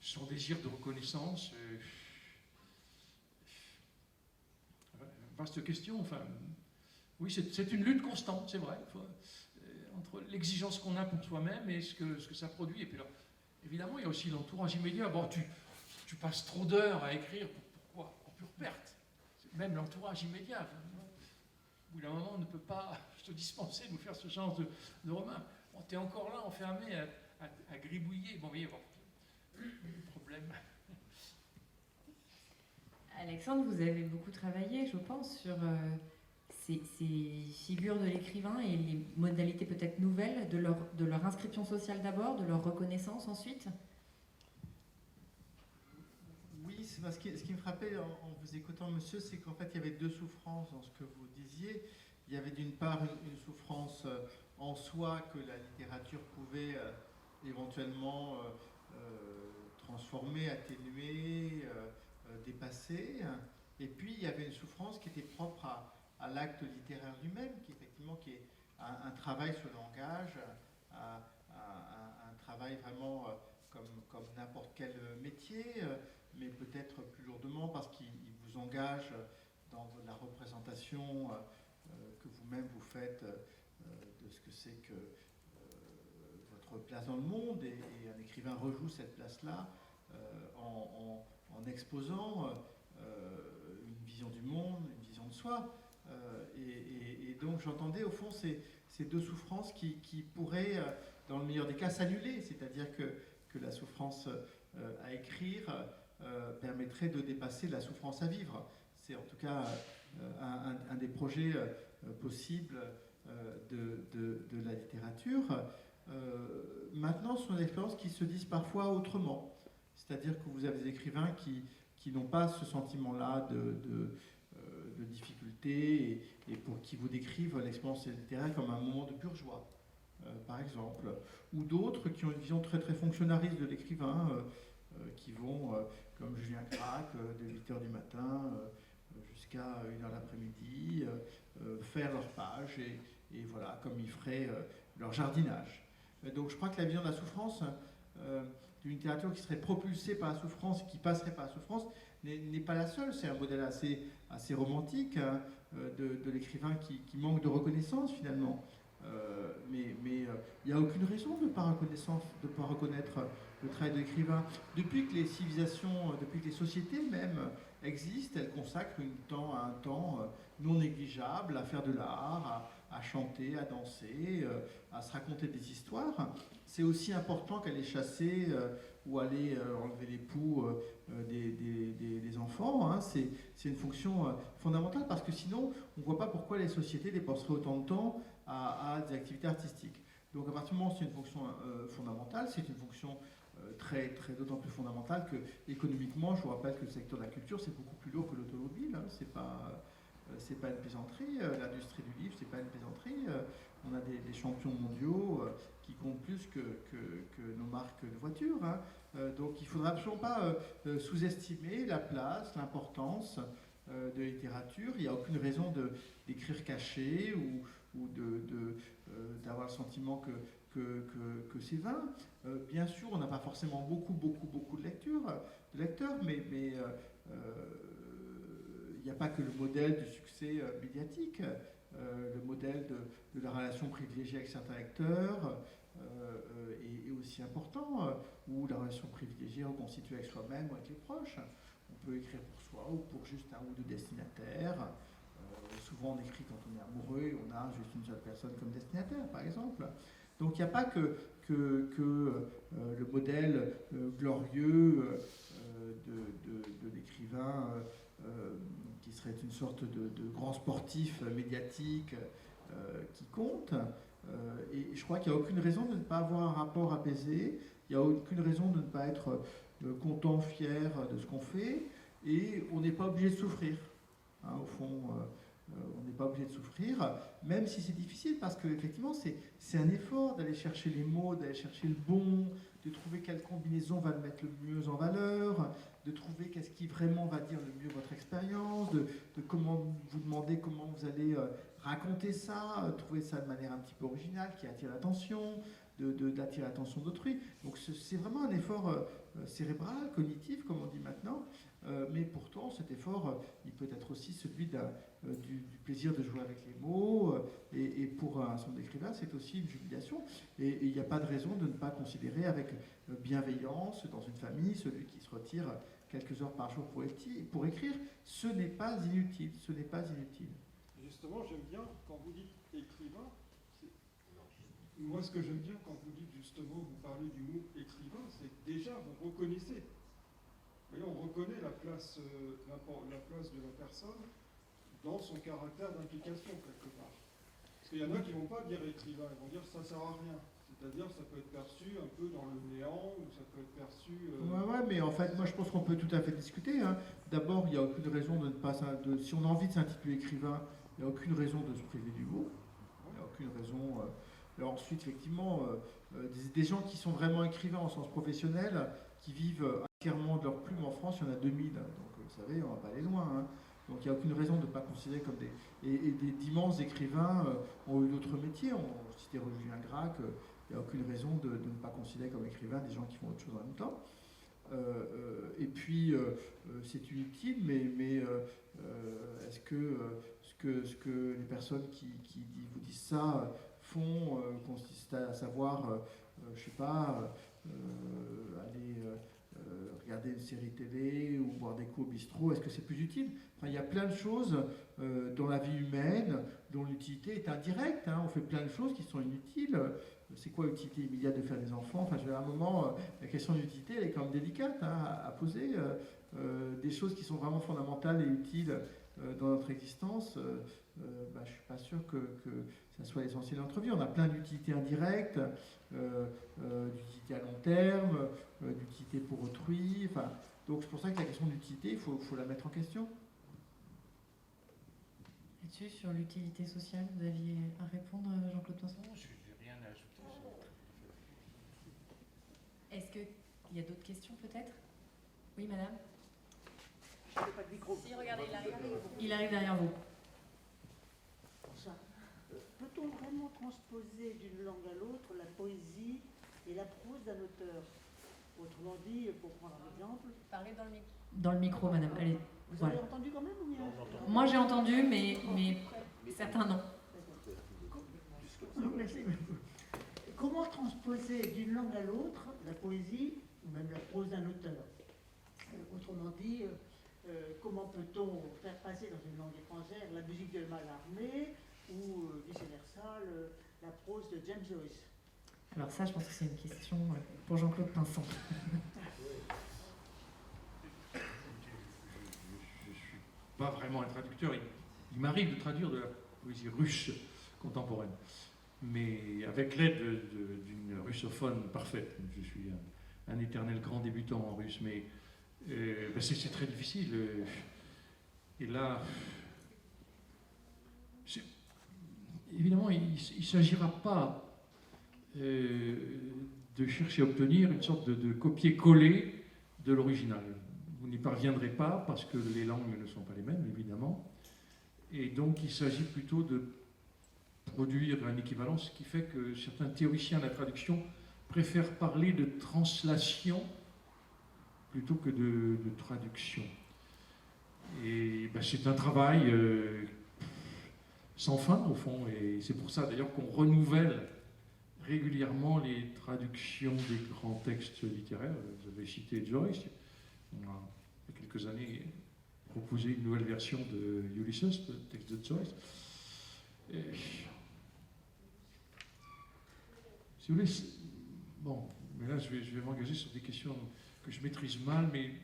son désir de reconnaissance. Vaste question. Enfin, oui, c'est une lutte constante, c'est vrai, entre l'exigence qu'on a pour soi-même et ce que ça produit. Et puis alors, évidemment, il y a aussi l'entourage immédiat. Bon, tu passes trop d'heures à écrire, pourquoi? Pour pure perte. Même l'entourage immédiat. Au bout d'un moment, on ne peut pas se dispenser de nous faire ce genre de remarques. Bon, tu es encore là, enfermé à gribouiller. Bon, voyez, le problème. Alexandre, vous avez beaucoup travaillé, je pense, sur ces figures de l'écrivain et les modalités peut-être nouvelles de leur inscription sociale d'abord, de leur reconnaissance ensuite. Oui, ce qui me frappait en vous écoutant, monsieur, c'est qu'en fait, il y avait deux souffrances dans ce que vous disiez. Il y avait d'une part une souffrance en soi que la littérature pouvait éventuellement transformer, atténuer, dépasser. Et puis, il y avait une souffrance qui était propre à l'acte littéraire lui-même, qui est un travail sur le langage, un travail vraiment comme n'importe quel métier, mais peut-être plus lourdement parce qu'il vous engage dans la représentation que vous-même vous faites de ce que c'est que votre place dans le monde, et un écrivain rejoue cette place-là en exposant une vision du monde, une vision de soi. Et donc j'entendais au fond ces deux souffrances qui pourraient, dans le meilleur des cas, s'annuler, c'est-à-dire que la souffrance à écrire permettrait de dépasser la souffrance à vivre. C'est en tout cas un des projets possibles de la littérature. Maintenant, ce sont des expériences qui se disent parfois autrement. C'est-à-dire que vous avez des écrivains qui n'ont pas ce sentiment-là de difficulté et pour qui vous décrivent l'expérience littéraire comme un moment de pure joie. par exemple, ou d'autres qui ont une vision très très fonctionnariste de l'écrivain, qui vont, comme Julien Gracq, de 8h du matin jusqu'à 1h l'après-midi, faire leur page, et voilà, comme ils feraient leur jardinage. Donc je crois que la vision de la souffrance, d'une littérature qui serait propulsée par la souffrance, qui passerait par la souffrance, n'est pas la seule. C'est un modèle assez romantique, hein, de l'écrivain qui manque de reconnaissance finalement. Mais il n'y a aucune raison de ne pas reconnaître le travail de l'écrivain. Depuis que les civilisations, depuis que les sociétés même existent, elles consacrent un temps non négligeable à faire de l'art, à chanter, à danser, à se raconter des histoires. C'est aussi important qu'aller chasser ou aller enlever les poux des enfants. Hein. C'est une fonction fondamentale, parce que sinon, on ne voit pas pourquoi les sociétés dépenseraient autant de temps à des activités artistiques. Donc à partir du moment où c'est une fonction fondamentale, c'est une fonction d'autant plus fondamentale que économiquement, je vous rappelle que le secteur de la culture, c'est beaucoup plus lourd que l'automobile. Hein. C'est pas une plaisanterie. L'industrie du livre, c'est pas une plaisanterie. On a des champions mondiaux qui comptent plus que nos marques de voitures. Hein. Donc il ne faudra absolument pas sous-estimer la place, l'importance de la littérature. Il n'y a aucune raison d'écrire caché ou d'avoir le sentiment que c'est vain. Bien sûr, on n'a pas forcément beaucoup de lecteurs, mais il n'y a pas que le modèle du succès médiatique, le modèle de la relation privilégiée avec certains lecteurs est aussi important, ou la relation privilégiée reconstituée avec soi-même ou avec les proches. On peut écrire pour soi ou pour juste un ou deux destinataires. Souvent on écrit quand on est amoureux et on a juste une seule personne comme destinataire, par exemple. Donc il n'y a pas que le modèle glorieux de l'écrivain qui serait une sorte de grand sportif médiatique qui compte. Et je crois qu'il n'y a aucune raison de ne pas avoir un rapport apaisé, il n'y a aucune raison de ne pas être content, fier de ce qu'on fait, et on n'est pas obligé de souffrir. Hein, au fond, on n'est pas obligé de souffrir, même si c'est difficile, parce qu'effectivement, c'est un effort d'aller chercher les mots, d'aller chercher le bon, de trouver quelle combinaison va le mettre le mieux en valeur, de trouver qu'est-ce qui vraiment va dire le mieux votre expérience, de comment vous demander comment vous allez raconter ça, trouver ça de manière un petit peu originale, qui attire l'attention, d'attirer l'attention d'autrui. Donc c'est vraiment un effort cérébral, cognitif, comme on dit maintenant, mais pourtant cet effort, il peut être aussi celui du plaisir de jouer avec les mots, et pour un certain nombre d'écrivains, c'est aussi une jubilation, et il n'y a pas de raison de ne pas considérer avec bienveillance dans une famille celui qui se retire quelques heures par jour pour écrire. Ce n'est pas inutile, ce n'est pas inutile. Justement, j'aime bien quand vous dites écrivain, moi ce que j'aime bien quand vous dites justement, vous parlez du mot écrivain, c'est que déjà vous reconnaissez. Vous voyez, on reconnaît la place de la personne dans son caractère d'implication quelque part. Parce qu'il y en a qui ne vont pas dire écrivain, ils vont dire ça ne sert à rien. C'est-à-dire ça peut être perçu un peu dans le néant, ou ça peut être perçu... Ouais, mais en fait, moi je pense qu'on peut tout à fait discuter. Hein. D'abord, il n'y a aucune raison de ne pas... si on a envie de s'intituler écrivain, il n'y a aucune raison de se priver du mot. Il n'y a aucune raison... Alors ensuite, effectivement, des gens qui sont vraiment écrivains en sens professionnel, qui vivent entièrement de leur plume en France, il y en a 2000. Donc vous savez, on ne va pas aller loin. Hein. Donc il n'y a aucune raison de ne pas considérer comme des... Et d'immenses écrivains ont eu d'autres métiers. On citait Julien Gracq, il n'y a aucune raison de ne pas considérer comme écrivain des gens qui font autre chose en même temps. Et puis, c'est inutile, mais est-ce que ce que les personnes qui vous disent ça font consiste à savoir, je sais pas, aller regarder une série télé ou boire des coups au bistrot, est-ce que c'est plus utile? Enfin, il y a plein de choses dans la vie humaine dont l'utilité est indirecte. Hein. On fait plein de choses qui sont inutiles. C'est quoi l'utilité immédiate de faire des enfants? Enfin, à un moment, la question de l'utilité, elle est quand même délicate à poser. Des choses qui sont vraiment fondamentales et utiles dans notre existence, je ne suis pas sûr que ça soit l'essentiel de notre vie. On a plein d'utilités indirectes, d'utilités à long terme, d'utilité pour autrui. Enfin, donc c'est pour ça que la question d'utilité, il faut la mettre en question. Là-dessus, sur l'utilité sociale, vous aviez à répondre, Jean-Claude Poinçon? Non, je n'ai rien à ajouter. qu'il y a d'autres questions peut-être? Oui, madame? Pas de micro. Si, regardez, il arrive derrière vous. Bonsoir. Peut-on vraiment transposer d'une langue à l'autre la poésie et la prose d'un auteur? Autrement dit, pour prendre un exemple... Parlez dans le micro. Dans le micro, madame. Allez. Vous Voilà. avez entendu quand même ou bien? Moi, j'ai entendu, mais certains non. Comment transposer d'une langue à l'autre la poésie ou même la prose d'un auteur? Autrement dit, comment peut-on faire passer dans une langue étrangère la musique de Mallarmé ou vice-versa la prose de James Joyce? Alors ça, je pense que c'est une question pour Jean-Claude Pinson. Je ne suis pas vraiment un traducteur. Il m'arrive de traduire de la poésie russe contemporaine, mais avec l'aide d'une russophone parfaite. Je suis un éternel grand débutant en russe, mais c'est très difficile. Et là, évidemment, il ne s'agira pas de chercher à obtenir une sorte de copier-coller de l'original. Vous n'y parviendrez pas parce que les langues ne sont pas les mêmes, évidemment. Et donc, il s'agit plutôt de produire un équivalent, ce qui fait que certains théoriciens de la traduction préfèrent parler de translation plutôt que de traduction. Et c'est un travail sans fin, au fond, et c'est pour ça d'ailleurs qu'on renouvelle régulièrement les traductions des grands textes littéraires. Vous avez cité Joyce, on a, il y a quelques années, proposé une nouvelle version de Ulysses, le texte de Joyce. Et, si vous voulez, bon, mais là je vais m'engager sur des questions que je maîtrise mal, mais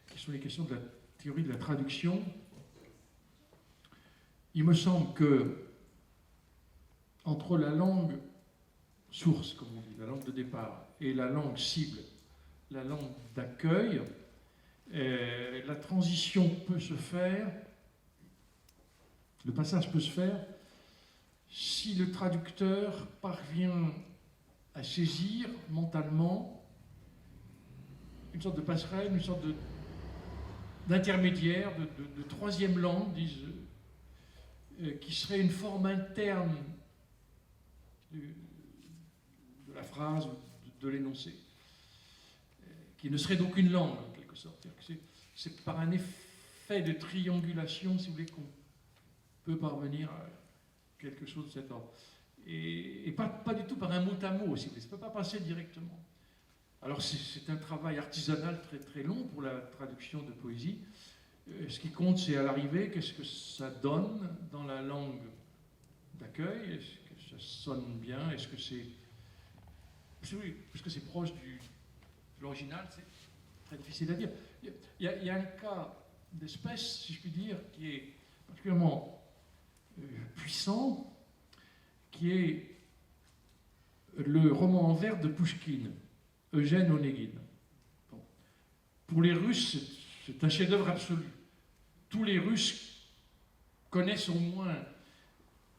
qui sont les questions de la théorie de la traduction. Il me semble que entre la langue source, comme on dit, la langue de départ, et la langue cible, la langue d'accueil, la transition peut se faire, le passage peut se faire si le traducteur parvient à saisir mentalement une sorte de passerelle, une sorte d'intermédiaire, de troisième langue, qui serait une forme interne de la phrase ou de l'énoncé, qui ne serait d'aucune langue en quelque sorte. C'est par un effet de triangulation, si vous voulez, qu'on peut parvenir à quelque chose de cet ordre. Et pas du tout par un mot à mot, si vous voulez. Ça ne peut pas passer directement. Alors c'est un travail artisanal très très long pour la traduction de poésie. Ce qui compte, c'est à l'arrivée, qu'est-ce que ça donne dans la langue d'accueil? Est-ce que ça sonne bien? Est-ce que c'est... Oui, parce que c'est proche de l'original, c'est très difficile à dire. Il y a un cas d'espèce, si je puis dire, qui est particulièrement puissant, qui est le roman en vers de Pouchkine, Eugène Onegin. Bon. Pour les Russes, c'est un chef-d'œuvre absolu. Tous les Russes connaissent au moins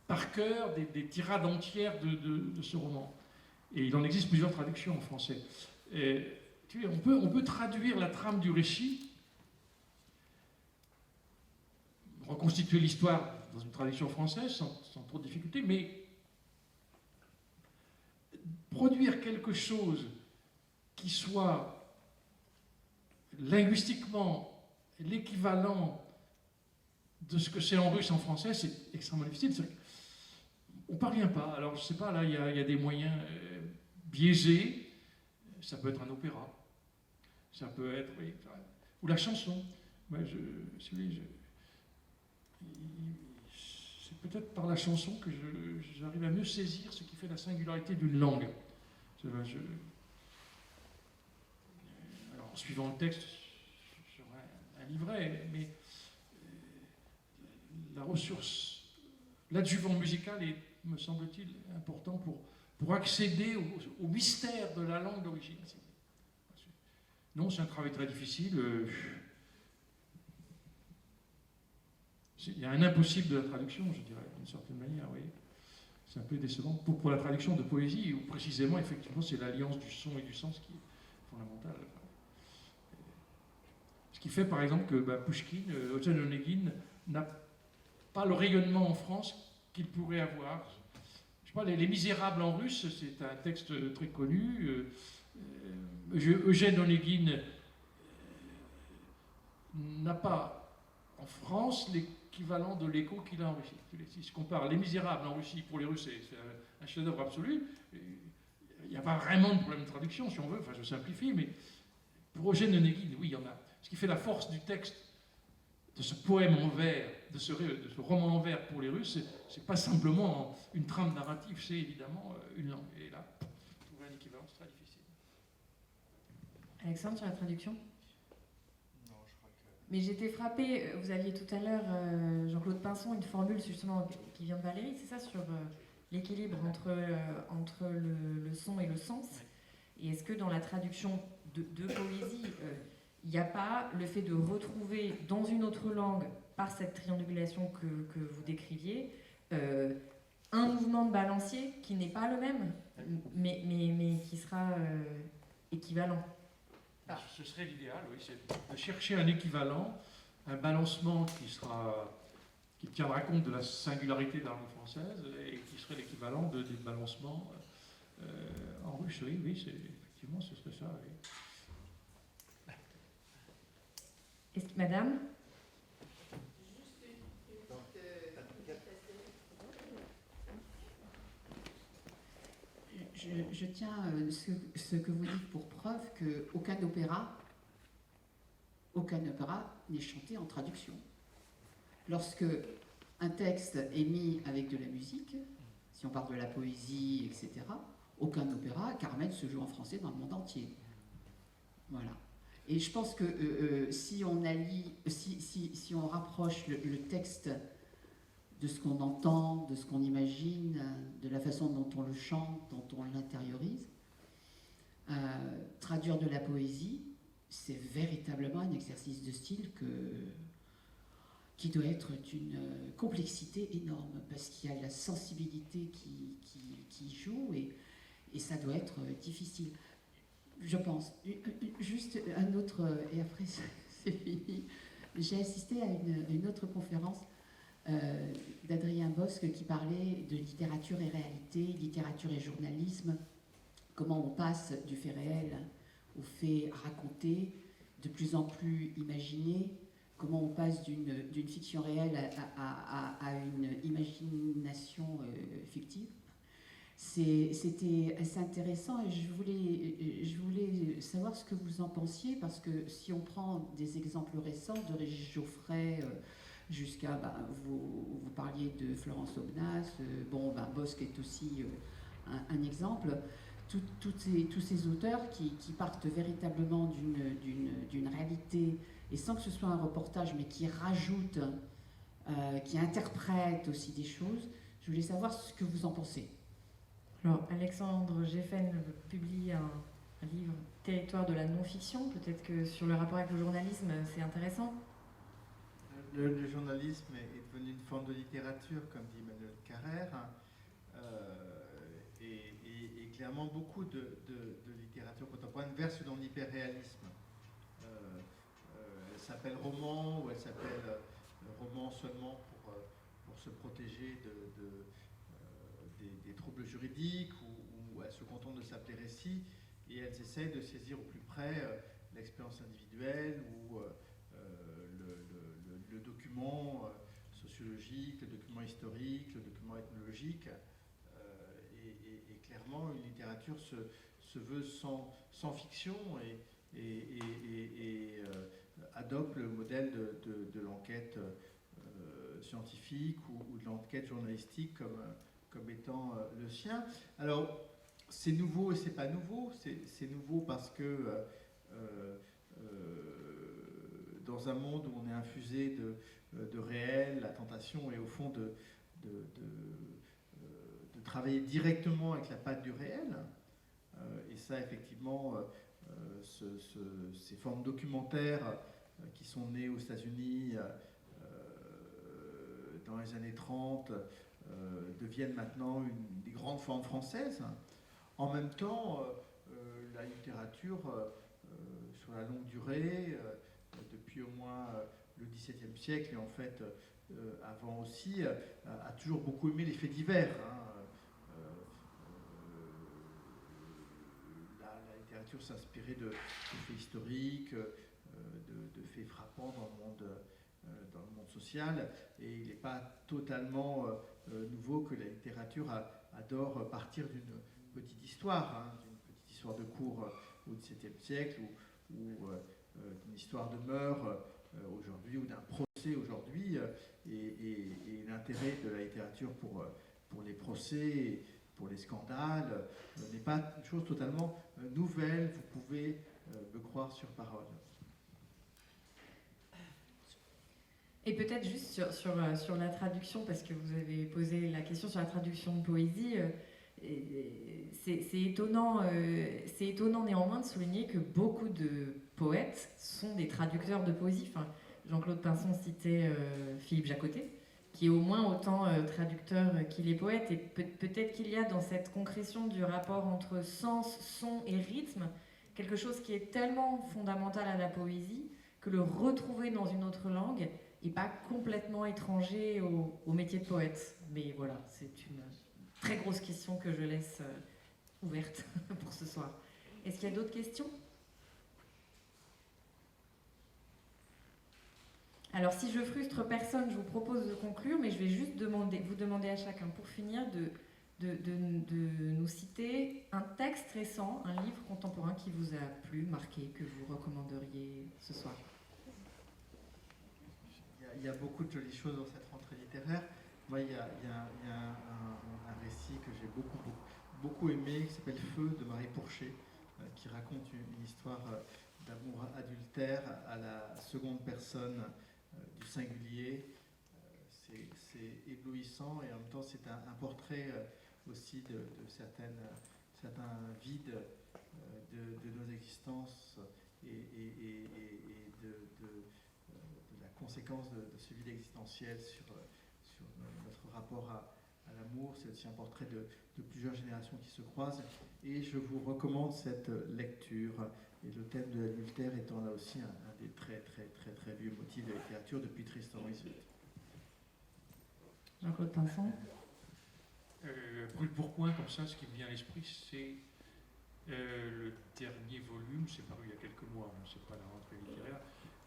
par cœur des tirades entières de ce roman. Et il en existe plusieurs traductions en français. Et, tu vois, on peut traduire la trame du récit, reconstituer l'histoire dans une traduction française sans trop de difficulté, mais produire quelque chose qui soit linguistiquement l'équivalent de ce que c'est en russe en français, c'est extrêmement difficile. On ne parvient pas. Alors, je ne sais pas, là, il y a des moyens biaisés. Ça peut être un opéra. Ça peut être... Oui, ou la chanson. Moi, si vous voulez, c'est peut-être par la chanson que j'arrive à mieux saisir ce qui fait la singularité d'une langue. Alors, en suivant le texte, j'aurais un livret, mais la ressource, l'adjuvant musical est, me semble-t-il, important pour accéder au mystère de la langue d'origine. Non, c'est un travail très difficile. Il y a un impossible de la traduction, je dirais, d'une certaine manière, oui. C'est un peu décevant. Pour la traduction de poésie, où précisément, effectivement, c'est l'alliance du son et du sens fondamentale. Ce qui fait par exemple que Pouchkine, Eugène Onegin n'a pas le rayonnement en France qu'il pourrait avoir. Je sais pas, Les Misérables en russe, c'est un texte très connu. Eugène Onegin n'a pas en France l'équivalent de l'écho qu'il a en Russie. Si je compare Les Misérables en Russie, pour les Russes, c'est un chef-d'œuvre absolu. Il n'y a pas vraiment de problème de traduction, si on veut, enfin je simplifie, mais pour Eugène Onegin, oui, il y en a. Ce qui fait la force du texte, de ce poème en vers, de ce roman en vers pour les Russes, c'est pas simplement une trame narrative, c'est évidemment une langue. Et là, trouver un équivalent, c'est très difficile. Alexandre, sur la traduction? Non, je crois que... Mais j'étais frappée, vous aviez tout à l'heure, Jean-Claude Pinson, une formule justement qui vient de Valérie, c'est ça, sur l'équilibre entre le son et le sens. Et est-ce que dans la traduction de poésie, il n'y a pas le fait de retrouver dans une autre langue, par cette triangulation que vous décriviez, un mouvement de balancier qui n'est pas le même, mais qui sera équivalent? Ce serait l'idéal, oui, c'est de chercher un équivalent, un balancement qui tiendra compte de la singularité de la langue française et qui serait l'équivalent des balancements en russe. Oui, effectivement, ce serait ça. Oui. Est-ce que, madame? Je tiens ce que vous dites pour preuve qu'aucun opéra n'est chanté en traduction. Lorsque un texte est mis avec de la musique, si on parle de la poésie, etc., aucun opéra, Carmen se joue en français dans le monde entier. Voilà. Et je pense que si on rapproche le texte de ce qu'on entend, de ce qu'on imagine, de la façon dont on le chante, dont on l'intériorise, traduire de la poésie, c'est véritablement un exercice de style qui doit être d'une complexité énorme, parce qu'il y a la sensibilité qui joue, et ça doit être difficile. Je pense. Juste un autre, et après c'est fini. J'ai assisté à une autre conférence d'Adrien Bosque qui parlait de littérature et réalité, littérature et journalisme, comment on passe du fait réel au fait raconté, de plus en plus imaginé, comment on passe d'une fiction réelle à une imagination fictive. C'était assez intéressant, et je voulais savoir ce que vous en pensiez, parce que si on prend des exemples récents de Régis Geoffrey jusqu'à, vous parliez de Florence Aubenas, Bosque est aussi un exemple, tous ces auteurs qui partent véritablement d'une réalité, et sans que ce soit un reportage, mais qui rajoutent, qui interprètent aussi des choses. Je voulais savoir ce que vous en pensez. Alors, Alexandre Geffen publie un livre, Territoire de la non-fiction. Peut-être que sur le rapport avec le journalisme, c'est intéressant. Le journalisme est devenu une forme de littérature, comme dit Emmanuel Carrère, et clairement beaucoup de littérature contemporaine verse dans l'hyperréalisme. Elle s'appelle roman, ou elle s'appelle roman seulement pour se protéger des troubles juridiques, ou elles se contentent de s'appeler récit, et elles essayent de saisir au plus près l'expérience individuelle, ou le document sociologique, le document historique, le document ethnologique. Et clairement, une littérature se veut sans fiction, et adopte le modèle de l'enquête scientifique ou de l'enquête journalistique comme étant le sien. Alors, c'est nouveau et c'est pas nouveau. C'est nouveau parce que dans un monde où on est infusé de réel, la tentation est au fond de travailler directement avec la patte du réel. Et ça, effectivement, ces formes documentaires qui sont nées aux États-Unis dans les années 30 deviennent maintenant une des grandes formes françaises. En même temps, la littérature littérature sur la longue durée, depuis au moins le XVIIe siècle, et en fait avant aussi, a toujours beaucoup aimé les faits divers. La littérature s'inspirait de faits historiques, de faits frappants dans le monde social, et il n'est pas totalement nouveau que la littérature adore partir d'une petite histoire, d'une petite histoire de cour au XVIIe siècle, ou d'une histoire de mœurs aujourd'hui, ou d'un procès aujourd'hui, et l'intérêt de la littérature pour les procès, pour les scandales, n'est pas une chose totalement nouvelle, vous pouvez me croire sur parole. Et peut-être juste sur la traduction, parce que vous avez posé la question sur la traduction de poésie, c'est étonnant néanmoins de souligner que beaucoup de poètes sont des traducteurs de poésie. Enfin, Jean-Claude Pinson citait Philippe Jacotet, qui est au moins autant traducteur qu'il est poète, et peut-être qu'il y a dans cette concrétion du rapport entre sens, son et rythme quelque chose qui est tellement fondamental à la poésie que le retrouver dans une autre langue n'est pas complètement étranger au métier de poète. Mais voilà, c'est une très grosse question que je laisse ouverte pour ce soir. Est-ce qu'il y a d'autres questions ? Alors, si je frustre personne, je vous propose de conclure, mais je vais juste vous demander à chacun, pour finir, de nous citer un texte récent, un livre contemporain qui vous a plu, marqué, que vous recommanderiez ce soir. Il y a beaucoup de jolies choses dans cette rentrée littéraire. Moi, il y a un récit que j'ai beaucoup aimé, qui s'appelle Feu, de Marie Pourchet, qui raconte une histoire d'amour adultère à la seconde personne du singulier. C'est éblouissant, et en même temps c'est un portrait aussi de certains vides de nos existences, et de la conséquence de ce vide existentiel sur notre rapport à l'amour. C'est aussi un portrait de plusieurs générations qui se croisent, et je vous recommande cette lecture. Et le thème de l'adultère étant là aussi un des très vieux motifs de la littérature depuis Tristan et Isolde. Jean-Claude Pinson. Brûle pour point, comme ça, ce qui me vient à l'esprit, c'est le dernier volume, c'est paru il y a quelques mois, c'est pas la rentrée littéraire,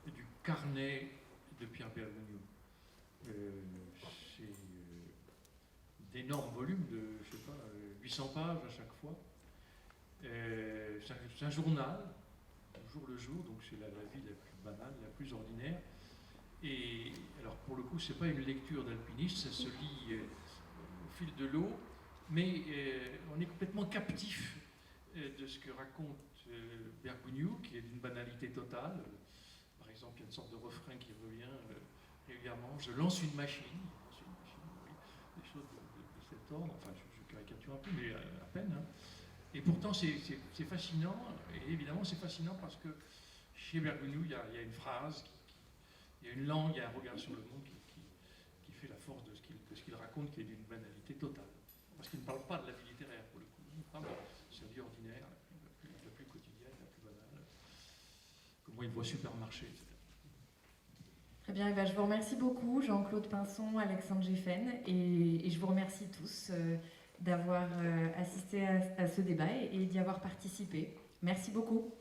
du carnet de Pierre Bergogneau. C'est d'énormes volumes de, je sais pas, 800 pages à chaque fois. C'est un journal, jour le jour, donc c'est la vie la plus banale, la plus ordinaire. Et alors pour le coup, c'est pas une lecture d'alpiniste, ça se lit au fil de l'eau, mais on est complètement captif de ce que raconte Bergogneau, qui est d'une banalité totale. Par exemple, il y a une sorte de refrain qui revient régulièrement. Je lance une machine, oui, des choses de cet ordre. Enfin, je caricature un peu, mais à peine. Hein. Et pourtant, c'est fascinant. Et évidemment, c'est fascinant parce que chez Bergogneau, il y a une phrase, il y a une langue, il y a un regard sur le monde qui fait la force de ce qu'il raconte, qui est d'une banalité totale. Parce qu'il ne parle pas de la vie littéraire, pour le coup. Il parle de sa vie ordinaire, la plus quotidienne, la plus banale. Comment il voit supermarché, etc. Très bien, je vous remercie beaucoup, Jean-Claude Pinson, Alexandre Geffen, et je vous remercie tous d'avoir assisté à ce débat et d'y avoir participé. Merci beaucoup.